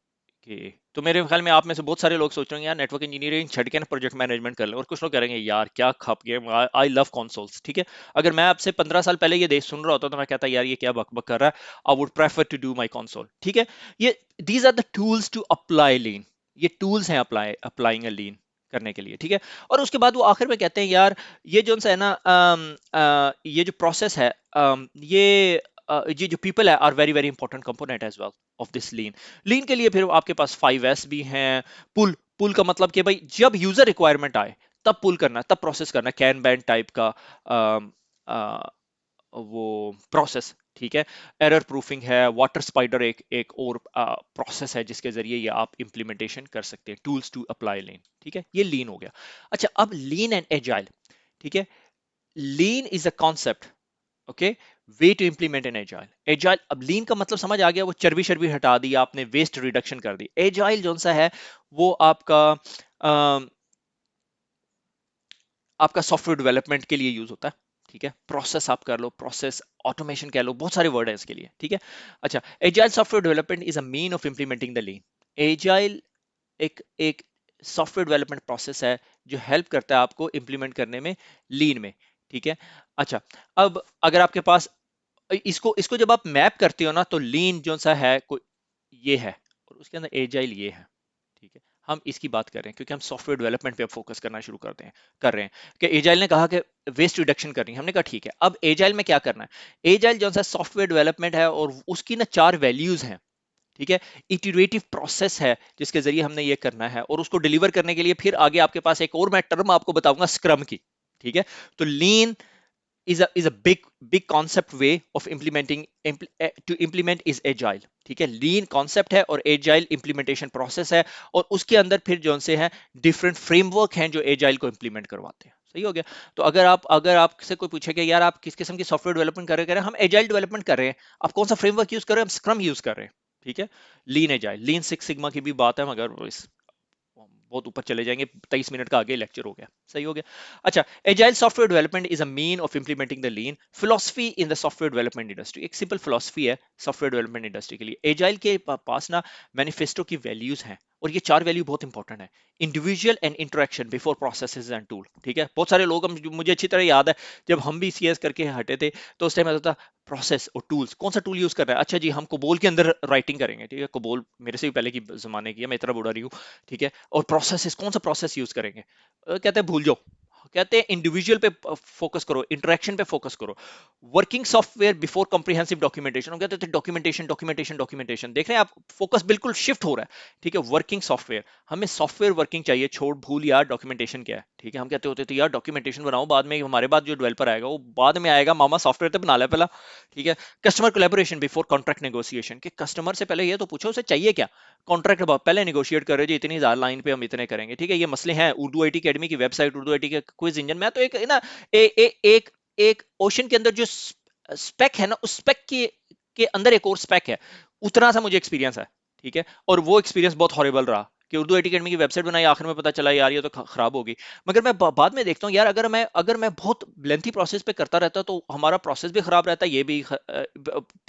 तो मेरे ख्याल में आप में से बहुत सारे लोग सोच रहे होंगे यार नेटवर्क इंजीनियरिंग छड़ के ना प्रोजेक्ट मैनेजमेंट कर ले, और कुछ लोग करेंगे यार क्या खप गए, आई लव कंसोल्स। ठीक है, अगर मैं आपसे 15 साल पहले ये देश सुन रहा होता तो मैं कहता यार ये क्या बकबक कर रहा है, I would prefer to do my console. ठीक है, ये these are the tools to apply lean, ये टूल्स हैं अप्लाइंग अ लीन करने के लिए। ठीक है, और उसके बाद वो आखिर में कहते हैं यार ये जो है ना, ये जो प्रोसेस है, ये जो पीपल है are very very important component as well of this lean. Lean के लिए फिर आपके पास 5S भी हैं। पुल, पुल का मतलब कि भाई जब यूजर रिक्वायरमेंट आए तब पुल करना, तब प्रोसेस करना, कैन बैन टाइप का अम, अ, वो प्रोसेस। ठीक है, एरर प्रूफिंग है, वाटर स्पाइडर एक एक और प्रोसेस है जिसके जरिए ये आप इंप्लीमेंटेशन कर सकते हैं, टूल्स टू अप्लाई लीन। ठीक है, ये लीन हो गया। अच्छा, अब लीन एंड एजाइल। ठीक है, lean is a concept, okay, way to implement an agile. Agile, अब लीन का मतलब समझ आ गया, वो चर्बी शर्बी हटा दी आपने, वेस्ट रिडक्शन कर दी। एजाइल जो सा है वो आपका आपका सॉफ्टवेयर डेवलपमेंट के लिए यूज होता है। ठीक है, प्रोसेस आप कर लो, प्रोसेस ऑटोमेशन कह लो, बहुत सारे वर्ड है इसके लिए। ठीक है, अच्छा, agile software development is a mean of implementing the lean. Agile एक एक सॉफ्टवेयर डेवलपमेंट प्रोसेस है जो हेल्प करता है आपको इंप्लीमेंट करने में, लीन में। ठीक है, अच्छा, अब अगर आपके पास इसको इसको जब आप मैप करते हो ना, तो लीन जो सा है कोई ये है, और उसके अंदर एजाइल ये है। ठीक है, हम इसकी बात कर रहे हैं क्योंकि हम सॉफ्टवेयर डेवलपमेंट पे फोकस करना शुरू कर रहे हैं कि एजाइल ने कहा कि वेस्ट रिडक्शन करनी है, हमने कहा ठीक है, अब एजाइल में क्या करना है। एजाइल जो सा सॉफ्टवेयर डेवलपमेंट है और उसकी ना 4 वैल्यूज हैं। ठीक है, इटरेटिव प्रोसेस है जिसके जरिए हमने ये करना है, और उसको डिलीवर करने के लिए फिर आगे आपके पास एक और मैं टर्म आपको बताऊंगा, स्क्रम की। ठीक है, तो लीन is a big concept way of to implement is agile। ठीक है, लीन कॉन्सेप्ट है और एजाइल इंप्लीमेंटेशन प्रोसेस है, और उसके अंदर फिर जो से है डिफरेंट फ्रेमवर्क हैं जो एजाइल को इंप्लीमेंट करवाते हैं। सही हो गया। तो अगर आपसे कोई पूछे कि यार आप किस किस्म की सॉफ्टवेयर डेवलपमेंट कर रहे हैं, हम एजाइल डेवलपमेंट कर रहे हैं। आप कौन सा फ्रेमवर्क यूज कर रहे हैं? हम स्क्रम यूज कर रहे हैं। ठीक है, लीन एजाइल, लीन सिक्स सिग्मा की भी बात है, मगर इस बहुत ऊपर चले जाएंगे, 23 मिनट का आगे लेक्चर हो गया। सही हो गया। अच्छा, agile software development is a mean of implementing the lean philosophy in the software development industry. एक सिंपल फिलोसफी है सॉफ्टवेयर डेवलपमेंट इंडस्ट्री के लिए। एजाइल के पास ना मैनिफेस्टो की वैल्यूज हैं, और ये 4 वैल्यू बहुत इंपॉर्टेंट है। Individual and interaction before processes and tool. ठीक है, बहुत सारे लोग, मुझे अच्छी तरह याद है जब हम भी CS करके हटे थे, तो उस टाइम आता था प्रोसेस और टूल्स, कौन सा टूल यूज कर रहा है, अच्छा जी हम कोबोल के अंदर राइटिंग करेंगे। ठीक है, कोबोल मेरे से भी पहले की जमाने की है, मैं इतना बूढ़ा नहीं हूँ। ठीक है, और प्रोसेस कौन सा प्रोसेस यूज करेंगे, कहते हैं भूल जाओ, कहते हैं इंडिविजुअल पे फोकस करो, इंटरेक्शन पे फोकस करो। Working software before comprehensive documentation, हम कहते थे डॉक्यूमेंटेशन डॉक्यूमेंटेशन डॉक्यूमेंटेशन, देख रहे हैं आप फोकस बिल्कुल शिफ्ट हो रहा है। ठीक है, वर्किंग सॉफ्टवेयर, हमें सॉफ्टवेयर वर्किंग चाहिए, छोड़ भूल यार डॉक्यूमेंटेशन क्या है। ठीक है, हम कहते होते थे यार डॉक्यूमेंटेशन बनाओ, बाद में हमारे बाद जो डेवलपर आएगा वो बाद में आएगा, मामा सॉफ्टवेयर तो बना ले पहला। ठीक है, customer collaboration before contract negotiation, कि कस्टमर से पहले ये तो पूछो उसे चाहिए क्या, कॉन्ट्रैक्ट पहले निगोशिएट कर रहे हो जी, इतनी हजार लाइन पे हम इतने करेंगे। ठीक है, ये मसले हैं। उर्दू IT अकेडमी की वेबसाइट, उर्दू IT के क्विज इंजन में तो एक ना एक एक ओशन के अंदर जो स्पेक है ना, उस स्पेक के अंदर एक और स्पेक है, उतना सा मुझे एक्सपीरियंस है। ठीक है, और वो एक्सपीरियंस बहुत हॉरिबल रहा। कि उर्दू IT अकेडमी की वेबसाइट बनाई, आखिर में पता चला यार ये तो खराब होगी। मगर मैं बाद में देखता हूँ यार, अगर मैं बहुत लेंथी प्रोसेस पे करता रहता तो हमारा प्रोसेस भी खराब रहता, ये भी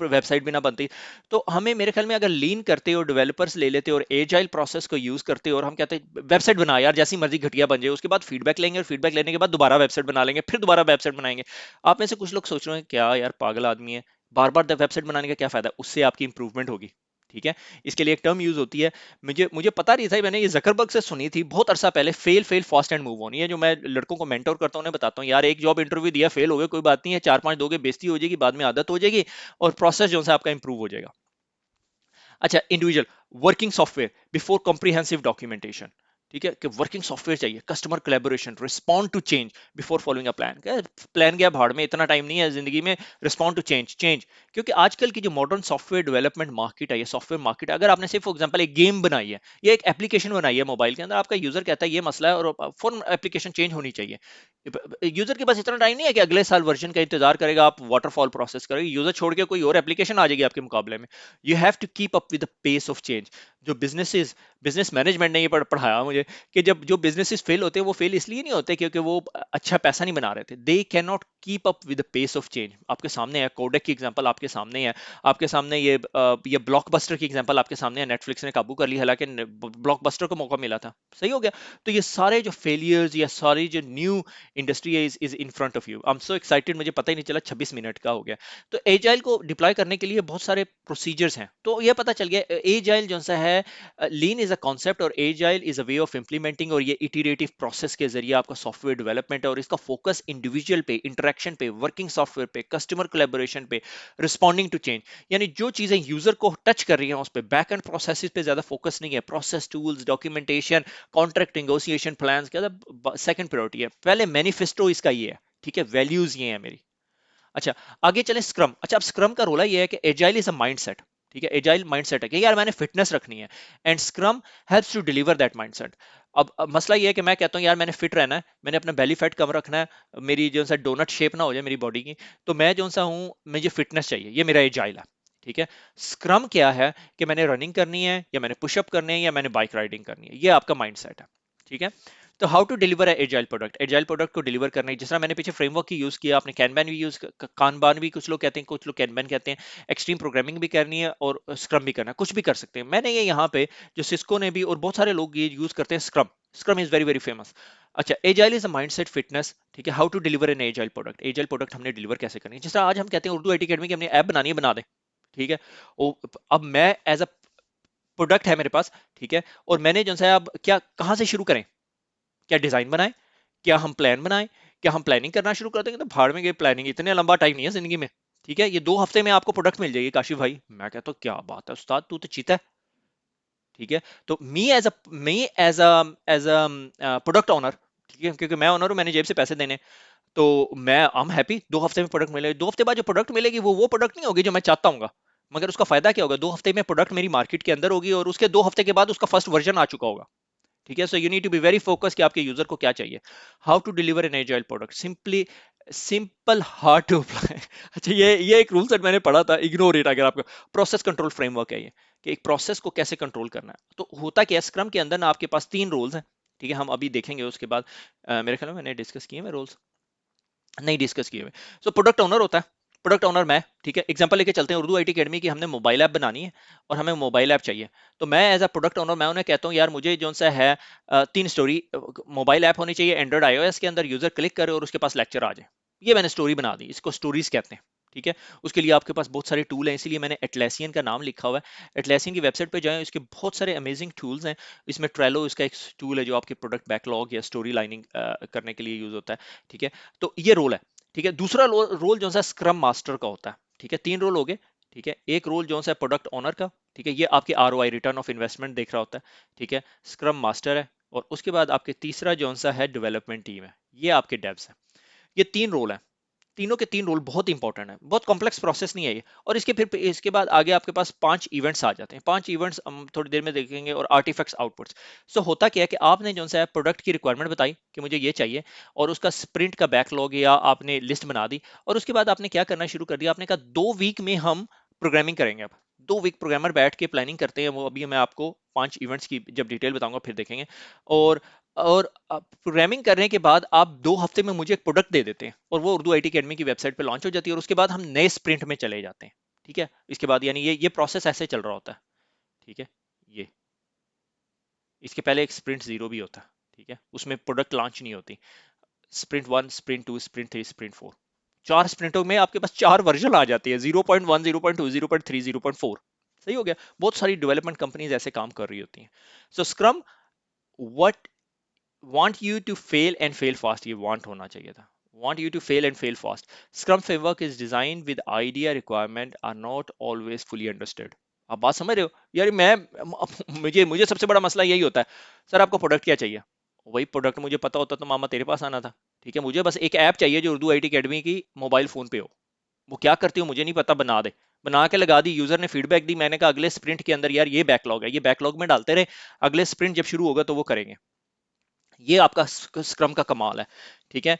वेबसाइट भी ना बनती। तो हमें मेरे ख्याल में अगर लीन करते और डेवलपर्स ले लेते और एजाइल प्रोसेस को यूज करते और हम कहते वेबसाइट बना यार, जैसी मर्जी घटिया बन जाए, उसके बाद फीडबैक लेंगे और फीडबैक लेने के बाद दोबारा वेबसाइट बना लेंगे, फिर दोबारा वेबसाइट बनाएंगे। आप में से कुछ लोग सोच रहे हैं क्या यार पागल आदमी है, बार बार वेबसाइट बनाने का क्या फायदा, उससे आपकी इंप्रूवमेंट होगी। ठीक है, इसके लिए एक टर्म यूज होती है, मुझे मुझे पता नहीं था, मैंने ये जकरबर्ग से सुनी थी बहुत अरसा पहले, fail fail fast and move on. ये जो मैं लड़कों को मेंटोर करता हूँ उन्हें बताता हूँ यार, एक जॉब इंटरव्यू दिया, फेल हो गए कोई बात नहीं है, 4-5 दोगे बेइज्जती हो जाएगी, बाद में आदत हो जाएगी और प्रोसेस जो है आपका इंप्रूव हो जाएगा। अच्छा, individual working software before comprehensive documentation. ठीक है, कि वर्किंग सॉफ्टवेयर चाहिए, customer collaboration, respond to change before following a plan. Plan गया भाड़ में, इतना टाइम नहीं है जिंदगी में, रिस्पॉन्ड टू चेंज चेंज। क्योंकि आजकल की जो मॉडर्न सॉफ्टवेयर डेवलपमेंट मार्केट है, ये सॉफ्टवेयर मार्केट है, अगर आपने सिर्फ फॉर एग्जांपल एक गेम बनाई है या एक एप्लीकेशन बनाई है मोबाइल के अंदर, आपका यूजर कहता है ये मसला है और फौरन एप्लीकेशन चेंज होनी चाहिए। यूजर के पास इतना टाइम नहीं है कि अगले साल वर्जन का इंतजार करेगा, आप वाटरफॉल प्रोसेस करेंगे, यूजर छोड़ के कोई और एप्लीकेशन आ जाएगी आपके मुकाबले में। You have to keep up with the pace of change. जो बिजनेस मैनेजमेंट ने ये पढ़ाया मुझे कि जब जो बिजनेसेस फेल होते हैं वो फेल इसलिए नहीं होते क्योंकि वो अच्छा पैसा नहीं बना रहे थे, they cannot keep up with the pace of change. आपके सामने है कोडेक की एग्जांपल, आपके सामने है, आपके सामने ये ब्लॉकबस्टर की एग्जांपल आपके सामने है, नेटफ्लिक्स ने काबू कर ली, हालांकि ब्लॉकबस्टर को मौका मिला था, सही हो गया। तो ये सारे जो फेलियर्स या सारी जो new industry is in front of you. I am so excited, मुझे पता ही नहीं चला 26 मिनट का हो गया। तो एजाइल को डिप्लॉय करने के लिए बहुत सारे प्रोसीजर्स हैं, तो ये पता चल गया एजाइल जो सा है, लीन इज अ कॉन्सेप्ट और agile is a way of implementing, और ये इटरेटिव प्रोसेस के जरिए आपका सॉफ्टवेयर डेवलपमेंट है, और इसका फोकस इंडिविजुअल पे, इंटरेक्शन पे, वर्किंग सॉफ्टवेयर पे, कस्टमर कोलैबोरेशन पे, रिस्पॉन्डिंग टू चेंज। यानी जो चीजें यूजर को टच कर रही हैं उस पे, बैक एंड प्रोसेस पे ज्यादा फोकस नहीं है, process tools, documentation, contract negotiation, plans क्या सेकंड प्रायोरिटी है, पहले मैनिफेस्टो इसका ये है। ठीक है, वैल्यूज ये है मेरी। अच्छा, आगे चले स्क्रम। अच्छा, अब स्क्रम का रोल है ये है कि एजाइल इज अ माइंडसेट। ठीक है, एजाइल माइंडसेट है कि यार मैंने फिटनेस रखनी है, and scrum helps to deliver that mindset. अब मसला ये है कि मैं कहता हूँ यार मैंने फिट रहना है, मैंने अपना बेली फैट कम रखना है, मेरी जो सा डोनट शेप ना हो जाए मेरी बॉडी की, तो मैं जो सा हूँ, मुझे फिटनेस चाहिए, ये मेरा एजाइल है। ठीक है, स्क्रम क्या है कि मैंने रनिंग करनी है या मैंने पुशअप करने हैं या मैंने बाइक राइडिंग करनी है, ये आपका माइंडसेट है। ठीक है, तो how to deliver agile product, agile product को डिलीवर करने जिस तरह मैंने पीछे फ्रेमवर्क की यूज किया, आपने कैनबैन भी यूज, कानबान भी कुछ लोग कहते हैं, कुछ लोग कैनबैन कहते हैं, एक्सट्रीम प्रोग्रामिंग भी करनी है और स्क्रम भी करना है, कुछ भी कर सकते हैं। मैंने ये यहाँ पे जो सिस्को ने भी और बहुत सारे लोग ये यूज करते हैं scrum. Scrum is very very famous. अच्छा, agile is a mindset fitness. ठीक है, how to deliver an agile product, agile product हमने डिलीवर कैसे करनी है, जिस तरह आज हम कहते हैं उर्दू IT अकेडमी की हमने ऐप बनानी है, बना दें। ठीक है, अब मैं एज अ प्रोडक्ट है मेरे पास, ठीक है, और मैंने जो है अब क्या कहाँ से शुरू करें, क्या डिजाइन बनाएं, क्या हम प्लान बनाएं, क्या हम प्लानिंग करना शुरू कर देंगे, तो भाड़ में गए प्लानिंग, इतने लंबा टाइम नहीं है जिंदगी में। ठीक है, ये 2 हफ्ते में आपको प्रोडक्ट मिल जाएगी काशिफ भाई। मैं कहता हूँ क्या बात है उस्ताद, तू तो चीता है। ठीक है, तो me as a product owner, ठीक है, क्योंकि मैं ओनर हूँ, मैंने जेब से पैसे देने, तो मैं आई एम हैप्पी, 2 हफ्ते में प्रोडक्ट मिलेगी। 2 हफ्ते बाद जो प्रोडक्ट मिलेगी वो प्रोडक्ट नहीं होगी जो मैं चाहता हूँ, मगर उसका फायदा क्या होगा, 2 हफ्ते में प्रोडक्ट मेरी मार्केट के अंदर होगी और उसके 2 हफ्ते के बाद उसका फर्स्ट वर्जन आ चुका होगा। ठीक है, so you need to be very focus कि आपके यूजर को क्या चाहिए। How to deliver an agile product, simply simple, hard to apply. अच्छा, ये एक रूल सेट मैंने पढ़ा था, इग्नोर इट अगर आपको। प्रोसेस कंट्रोल फ्रेमवर्क है ये, कि एक प्रोसेस को कैसे कंट्रोल करना है। तो होता क्या है, स्क्रम के अंदर ना आपके पास 3 रोल्स हैं। ठीक है, हम अभी देखेंगे उसके बाद। मेरे ख्याल में मैंने डिस्कस किए हैं रोल्स, नहीं डिस्कस किए हुए। सो प्रोडक्ट ओनर होता है, प्रोडक्ट ओनर मैं। ठीक है, एग्जांपल लेके चलते हैं, उर्दू IT अकेडमी की हमने मोबाइल ऐप बनानी है और हमें मोबाइल ऐप चाहिए। तो मैं एज अ प्रोडक्ट ओनर मैं उन्हें कहता हूँ यार मुझे जो सा है 3 स्टोरी मोबाइल ऐप होनी चाहिए, एंड्रॉइड iOS के अंदर, यूजर क्लिक करे और उसके पास लेक्चर आ जाए। ये मैंने स्टोरी बना दी, इसको स्टोरीज कहते हैं। ठीक है, उसके लिए आपके पास बहुत सारे टूल हैं, इसीलिए मैंने एटलेसियन का नाम लिखा हुआ है। एटलेसियन की वेबसाइट पे जाएं, इसके बहुत सारे अमेजिंग टूल्स हैं। इसमें ट्रेलो इसका एक टूल है जो आपके प्रोडक्ट बैकलॉग या स्टोरी लाइनिंग करने के लिए यूज होता है। ठीक है, तो ये रोल है। ठीक है, दूसरा रोल जो सा स्क्रम मास्टर का होता है। ठीक है, 3 रोल हो गए। ठीक है, एक रोल जो सा प्रोडक्ट ओनर का, ठीक है, ये आपके ROI, रिटर्न ऑफ इन्वेस्टमेंट देख रहा होता है। ठीक है, स्क्रम मास्टर है, और उसके बाद आपके तीसरा जो सा है डेवलपमेंट टीम है, ये आपके डेव्स है। ये 3 रोल है, तीनों के 3 रोल बहुत इंपॉर्टेंट है, बहुत कॉम्प्लेक्स प्रोसेस नहीं है ये। और इसके बाद आगे आपके पास 5 इवेंट्स आ जाते हैं, 5 इवेंट्स हम थोड़ी देर में देखेंगे, और आर्टिफैक्ट्स, आउटपुट्स। सो होता क्या है कि आपने जो सा प्रोडक्ट की रिक्वायरमेंट बताई कि मुझे ये चाहिए, और उसका स्प्रिंट का बैकलॉग या आपने लिस्ट बना दी, और उसके बाद आपने क्या करना शुरू कर दिया, आपने कहा 2 वीक में हम प्रोग्रामिंग करेंगे। अब 2 वीक प्रोग्रामर बैठ के प्लानिंग करते हैं, वो अभी मैं आपको 5 इवेंट्स की जब डिटेल बताऊंगा फिर देखेंगे। और प्रोग्रामिंग करने के बाद आप 2 हफ्ते में मुझे एक प्रोडक्ट दे देते हैं और वो उर्दू आईटी अकेडमी की वेबसाइट पे लॉन्च हो जाती है, और उसके बाद हम नए स्प्रिंट में चले जाते हैं। ठीक है, इसके बाद यानी ये प्रोसेस ऐसे चल रहा होता है। ठीक है, ये इसके पहले एक स्प्रिंट 0 भी होता है। ठीक है, उसमें प्रोडक्ट लॉन्च नहीं होती। स्प्रिंट 1, स्प्रिंट 2, स्प्रिंट 3, स्प्रिंट 4, 4 स्प्रिंटों में आपके पास 4 वर्जन आ जाती है, 0.1, 0.2, 0.3, 0.4। सही हो गया। बहुत सारी डेवलपमेंट कंपनीज ऐसे काम कर रही होती हैं। So scrum what want you to fail and fail fast, ये want होना चाहिए था, want you to fail and fail fast. Scrum framework is designed with idea requirement are not always fully understood. आप बात समझ रहे हो यार? मुझे मुझे सबसे बड़ा मसला यही होता है, सर आपको प्रोडक्ट क्या चाहिए? वही प्रोडक्ट मुझे पता होता तो मामा तेरे पास आना था। ठीक है, मुझे बस एक ऐप चाहिए जो उर्दू आईटी अकेडमी की मोबाइल फोन पे हो। वो क्या करती हो मुझे नहीं पता, बना दे। बना के लगा दी, यूजर ने फीडबैक दी, मैंने कहा अगले स्प्रिंट के अंदर यार ये बैकलॉग है, ये बैकलॉग में डालते रहे, अगले स्प्रिंट जब शुरू होगा तो वो करेंगे। ये आपका स्क्रम का कमाल है। ठीक है,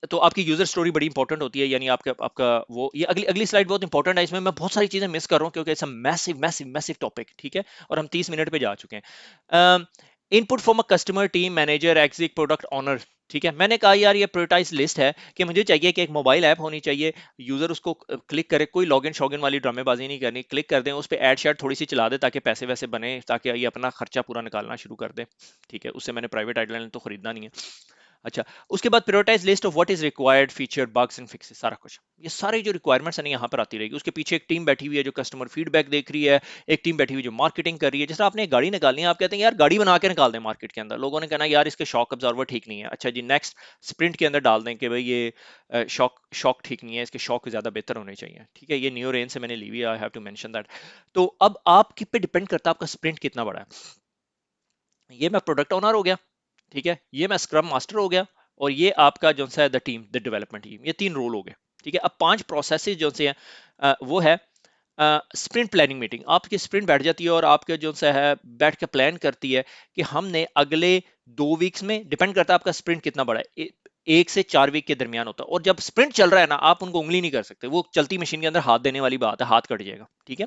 तो आपकी यूजर स्टोरी बड़ी इंपॉर्टेंट होती है, यानी आपका आपका वो, ये अगली अगली स्लाइड बहुत इंपॉर्टेंट है, इसमें मैं बहुत सारी चीजें मिस कर रहा हूँ क्योंकि it's a massive massive massive topic. ठीक है, और हम 30 मिनट पे जा चुके हैं। Input from a customer, team manager, exec, product owner. ठीक है, मैंने कहा यार ये प्रायोरिटाइज लिस्ट है कि मुझे चाहिए कि एक मोबाइल ऐप होनी चाहिए, यूजर उसको क्लिक करे, कोई लॉगिन शॉगिन वाली ड्रामेबाजी नहीं करनी, क्लिक कर दें उस पर, एड शैड थोड़ी सी चला दे ताकि पैसे वैसे बने, ताकि ये अपना खर्चा पूरा निकालना शुरू कर दे। ठीक है, उससे मैंने प्राइवेट आइडलाइन तो खरीदना नहीं है। अच्छा, उसके बाद prioritise list of what is required, feature, bugs and fixes, सारा कुछ, ये सारी जो रिक्वायरमेंट्स है ना यहाँ पर आती रहेगी। उसके पीछे एक टीम बैठी हुई है जो कस्टमर फीडबैक देख रही है, एक टीम बैठी हुई जो मार्केटिंग कर रही है। जैसे आपने एक गाड़ी निकालनी है, आप कहते हैं यार गाड़ी बना के निकाल दें मार्केट के अंदर, लोगों ने कहना यार इसके शॉक अब्जॉर्वर ठीक नहीं है, अच्छा जी नेक्स्ट स्प्रिंट के अंदर डाल दें कि भाई ये शॉक शॉक ठीक नहीं है, इसके शॉक ज्यादा बेहतर होने चाहिए। ठीक है, ये न्यू रेंज से मैंने ली हुई है, I have to mention that. तो अब आपके पे डिपेंड करता है आपका स्प्रिंट कितना बड़ा है। ये मैं प्रोडक्ट ओनर हो गया, ठीक है, ये मैं स्क्रम मास्टर हो गया, और ये आपका जो सा है the team, the development team, ये 3 रोल हो गए। ठीक है, अब 5 प्रोसेसेस जो से हैं, वो है स्प्रिंट प्लानिंग मीटिंग। आपकी स्प्रिंट बैठ जाती है और आपके जो सा है बैठ के प्लान करती है कि हमने अगले 2 वीक्स में, डिपेंड करता है आपका स्प्रिंट कितना बड़ा है, 1 से 4 वीक के दरमियान होता है। और जब स्प्रिंट चल रहा है ना, आप उनको उंगली नहीं कर सकते, वो चलती मशीन के अंदर हाथ देने वाली बात है, हाथ कट जाएगा। ठीक है,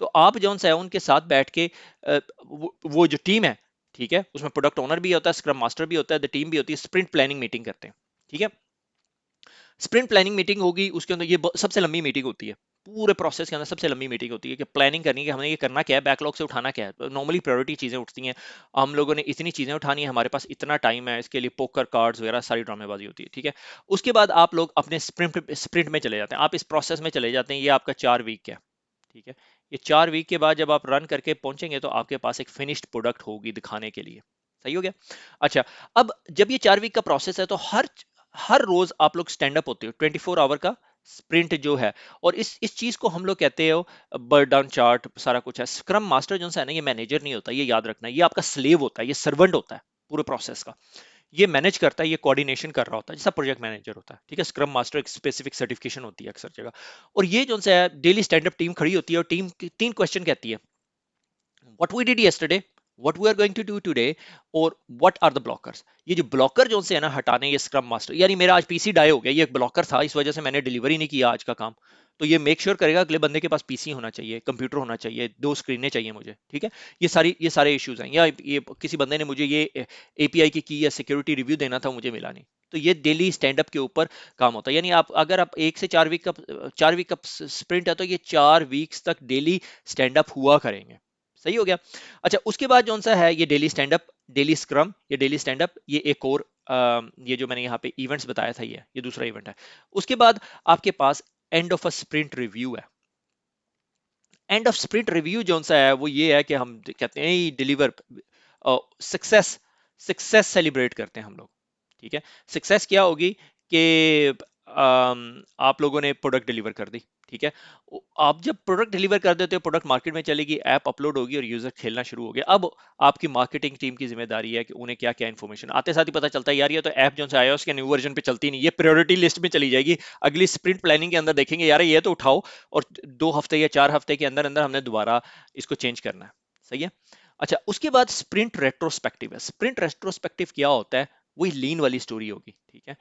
तो आप जो है उनके साथ बैठ के वो जो टीम है, ठीक है, उसमें प्रोडक्ट ओनर भी होता है, स्क्रम मास्टर भी होता है, द टीम भी होती है, स्प्रिंट प्लानिंग मीटिंग करते हैं। ठीक है, स्प्रिंट प्लानिंग मीटिंग होगी, उसके अंदर ये सबसे लंबी मीटिंग होती है, पूरे प्रोसेस के अंदर सबसे लंबी मीटिंग होती है कि प्लानिंग करनी है कि हमने ये करना क्या है, बैकलॉग से उठाना क्या है। नॉर्मली प्रायोरिटी चीजें उठती हैं, हम लोगों ने इतनी चीजें उठानी है, हमारे पास इतना टाइम है, इसके लिए पोकर कार्ड्स वगैरह सारी ड्रामेबाजी होती है। ठीक है, उसके बाद आप लोग अपने स्प्रिंट स्प्रिंट में चले जाते हैं, आप इस प्रोसेस में चले जाते हैं, ये आपका 4 वीक है। ठीक है, ये 4 वीक के बाद जब आप रन करके पहुंचेंगे तो आपके पास एक फिनिश्ड प्रोडक्ट होगी दिखाने के लिए। सही हो गया। अच्छा, अब जब ये 4 वीक का प्रोसेस है तो हर हर रोज आप लोग स्टैंड अप होते हो, 24 आवर का स्प्रिंट जो है। और इस चीज को हम लोग कहते हो बर्न डाउन चार्ट, सारा कुछ है। स्क्रम मास्टर जो है ना, ये मैनेजर नहीं होता, ये याद रखना, ये आपका स्लेव होता है, ये सर्वेंट होता है पूरे प्रोसेस का। ये मैनेज करता है, ये कोऑर्डिनेशन कर रहा होता है, जैसा प्रोजेक्ट मैनेजर होता है। ठीक है, स्क्रम मास्टर एक स्पेसिफिक सर्टिफिकेशन होती है अक्सर जगह। और ये जो है डेली स्टैंड अप टीम खड़ी होती है, और टीम 3 क्वेश्चन कहती है, what we did yesterday, what we are going to do today, और what are the blockers। ये जो ब्लॉकर जो से है ना हटाने, ये स्क्रम मास्टर, यानी मेरा आज पीसी डाई हो गया, ये एक ब्लॉकर था, इस वजह से मैंने डिलीवरी नहीं किया आज का काम, तो ये मेक श्योर करेगा अगले बंदे के पास पीसी होना चाहिए, कंप्यूटर होना चाहिए, 2 स्क्रीनें चाहिए मुझे। ठीक है, ये सारे इश्यूज हैं। या ये किसी बंदे ने मुझे ये एपीआई की या सिक्योरिटी रिव्यू देना था, मुझे मिला नहीं, तो ये डेली स्टैंड अप के ऊपर काम होता है। यानी आप अगर आप 1 से 4 वीक का स्प्रिंट है तो ये 4 वीक्स तक डेली स्टैंड अप हुआ करेंगे। सही हो गया। अच्छा, उसके बाद जो सा है ये daily stand up, daily scrum, ये डेली स्टैंड अप, ये एक और ये जो मैंने यहाँ पे इवेंट्स बताया था, ये दूसरा इवेंट है। उसके बाद आपके पास end of a sprint review है। एंड ऑफ स्प्रिंट रिव्यू जो सा है वो ये है कि हम कहते हैं डिलीवर सक्सेस, सक्सेस सेलिब्रेट करते हैं हम लोग। ठीक है, सक्सेस क्या होगी कि आप लोगों ने प्रोडक्ट डिलीवर कर दी। ठीक है, आप जब प्रोडक्ट डिलीवर कर देते हो, प्रोडक्ट मार्केट में चलेगी, ऐप अपलोड होगी और यूजर खेलना शुरू हो गया। अब आपकी मार्केटिंग टीम की जिम्मेदारी है कि उन्हें क्या क्या इन्फॉर्मेशन, आते साथ ही पता चलता है यार ये तो ऐप जो है iOS के न्यू वर्जन पे चलती नहीं, ये प्रायोरिटी लिस्ट में चली जाएगी, अगली स्प्रिंट प्लानिंग के अंदर देखेंगे यार ये तो उठाओ, और 2 हफ्ते या 4 हफ्ते के अंदर अंदर हमने दोबारा इसको चेंज करना है। सही है। अच्छा, उसके बाद स्प्रिंट रेट्रोस्पेक्टिव है। स्प्रिंट रेट्रोस्पेक्टिव क्या होता है? वही लीन वाली स्टोरी होगी। ठीक है,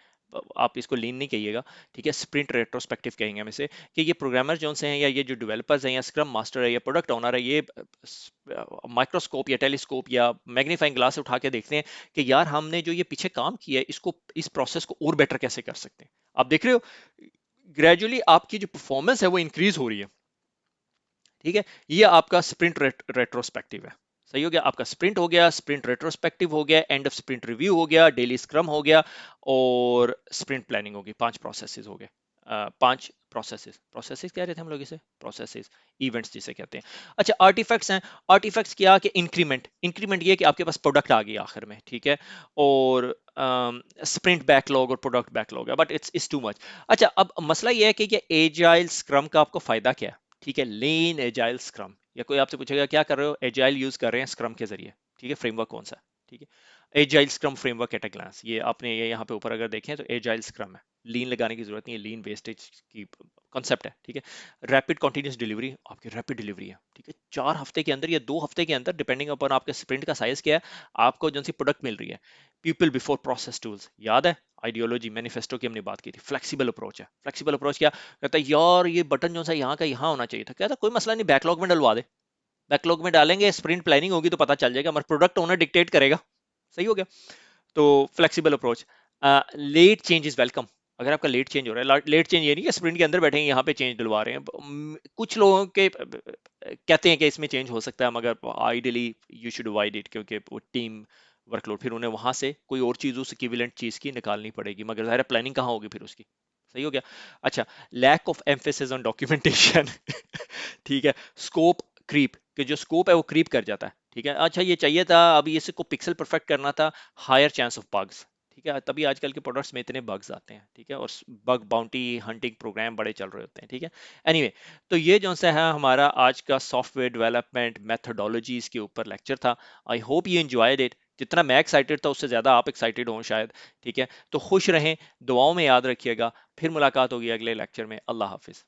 आप इसको लीन नहीं कहिएगा, ठीक है, स्प्रिंट रेट्रोस्पेक्टिव कहेंगे हम इसे, कि ये प्रोग्रामर जो से हैं या ये जो डेवलपर्स हैं या स्क्रम मास्टर है या प्रोडक्ट ओनर है, ये माइक्रोस्कोप या टेलीस्कोप या मैग्नीफाइंग ग्लास उठा के देखते हैं कि यार हमने जो ये पीछे काम किया है इसको, इस प्रोसेस को और बेटर कैसे कर सकते हैं। आप देख रहे हो ग्रेजुअली आपकी जो परफॉर्मेंस है वो इंक्रीज हो रही है, ठीक है। ये आपका स्प्रिंट रेट्रोस्पेक्टिव है। सही हो गया, आपका स्प्रिंट हो गया, स्प्रिंट रेट्रोस्पेक्टिव हो गया, एंड ऑफ स्प्रिंट रिव्यू हो गया, डेली स्क्रम हो गया, और स्प्रिंट प्लानिंग होगी। 5 प्रोसेसेस हो गए, 5 प्रोसेसेस, प्रोसेसेस कह रहे थे हम लोग इसे, प्रोसेसेस, इवेंट्स जिसे कहते हैं। अच्छा, आर्टिफैक्ट्स हैं। आर्टिफैक्ट्स क्या कि इंक्रीमेंट, इंक्रीमेंट ये कि आपके पास प्रोडक्ट आ गया आखिर में, ठीक है, और स्प्रिंट बैकलॉग और प्रोडक्ट बैकलॉग है, बट इट्स टू मच। अच्छा, अब मसला ये है कि ये एजाइल स्क्रम का आपको फायदा क्या है, ठीक है, लीन एजाइल स्क्रम, या कोई आपसे पूछेगा क्या कर रहे हो, एजाइल यूज कर रहे हैं स्क्रम के जरिए, ठीक है, फ्रेमवर्क कौन सा है, ठीक है, agile scrum framework at a glance, ये आपने ये यहाँ पे ऊपर अगर देखें तो एजाइल स्क्रम है, लीन लगाने की जरूरत नहीं है, लीन वेस्टेज की कॉन्सेप्ट है, ठीक है। रैपिड कॉन्टिन्यूस डिलीवरी, आपकी रैपिड डिलीवरी है, ठीक है, 4 हफ्ते के अंदर या 2 हफ्ते के अंदर, डिपेंडिंग अपॉन आपके स्प्रिंट का साइज क्या है, आपको जो सी प्रोडक्ट मिल रही है। पीपल बिफोर प्रोसेस टूल्स, याद है आइडियोलॉजी मैनिफेस्टो की हमने बात की थी, फ्लेक्सिबल अप्रोच है। फ्लेक्सिबल अप्रोच क्या कहता है, यार ये बटन जो सा यहाँ का यहाँ होना चाहिए था, कहता कोई मसला नहीं, बैकलॉग में डलवा दे, बैकलॉग में डालेंगे, स्प्रिंट प्लानिंग होगी तो पता चल जाएगा, हमारा प्रोडक्ट ओनर डिक्टेट करेगा। सही हो गया, तो flexible approach. Late change is welcome, अगर आपका लेट चेंज हो रहा है, लेट चेंज ये नहीं कि स्प्रिंट के अंदर बैठेंगे यहाँ पे चेंज डलवा रहे हैं, कुछ लोगों के कहते हैं कि इसमें चेंज हो सकता है, मगर ideally you should avoid it, क्योंकि वो टीम वर्कलोड, फिर उन्हें वहां से कोई और चीज उस इक्विवेलेंट चीज की निकालनी पड़ेगी, मगर ज़ाहिर प्लानिंग कहाँ होगी फिर उसकी। सही हो गया। अच्छा, lack of emphasis on documentation ठीक है, स्कोप क्रीप, कि जो स्कोप है वो क्रीप कर जाता है, ठीक है। अच्छा, ये चाहिए था, अभी इसको पिक्सल परफेक्ट करना था, हायर चांस ऑफ बग्स, ठीक है, तभी आजकल के प्रोडक्ट्स में इतने बग्स आते हैं, ठीक है, और बग बाउंटी हंटिंग प्रोग्राम बड़े चल रहे होते हैं, ठीक है। एनीवे, तो ये जो सा है हमारा आज का सॉफ्टवेयर डेवलपमेंट मेथोडोलॉजीज के ऊपर लेक्चर था। I hope you enjoyed it, जितना मैं एक्साइटेड था उससे ज्यादा आप एक्साइटेड हो शायद, ठीक है। तो खुश रहें, दुआओं में याद रखिएगा, फिर मुलाकात होगी अगले लेक्चर में। अल्लाह हाफिज।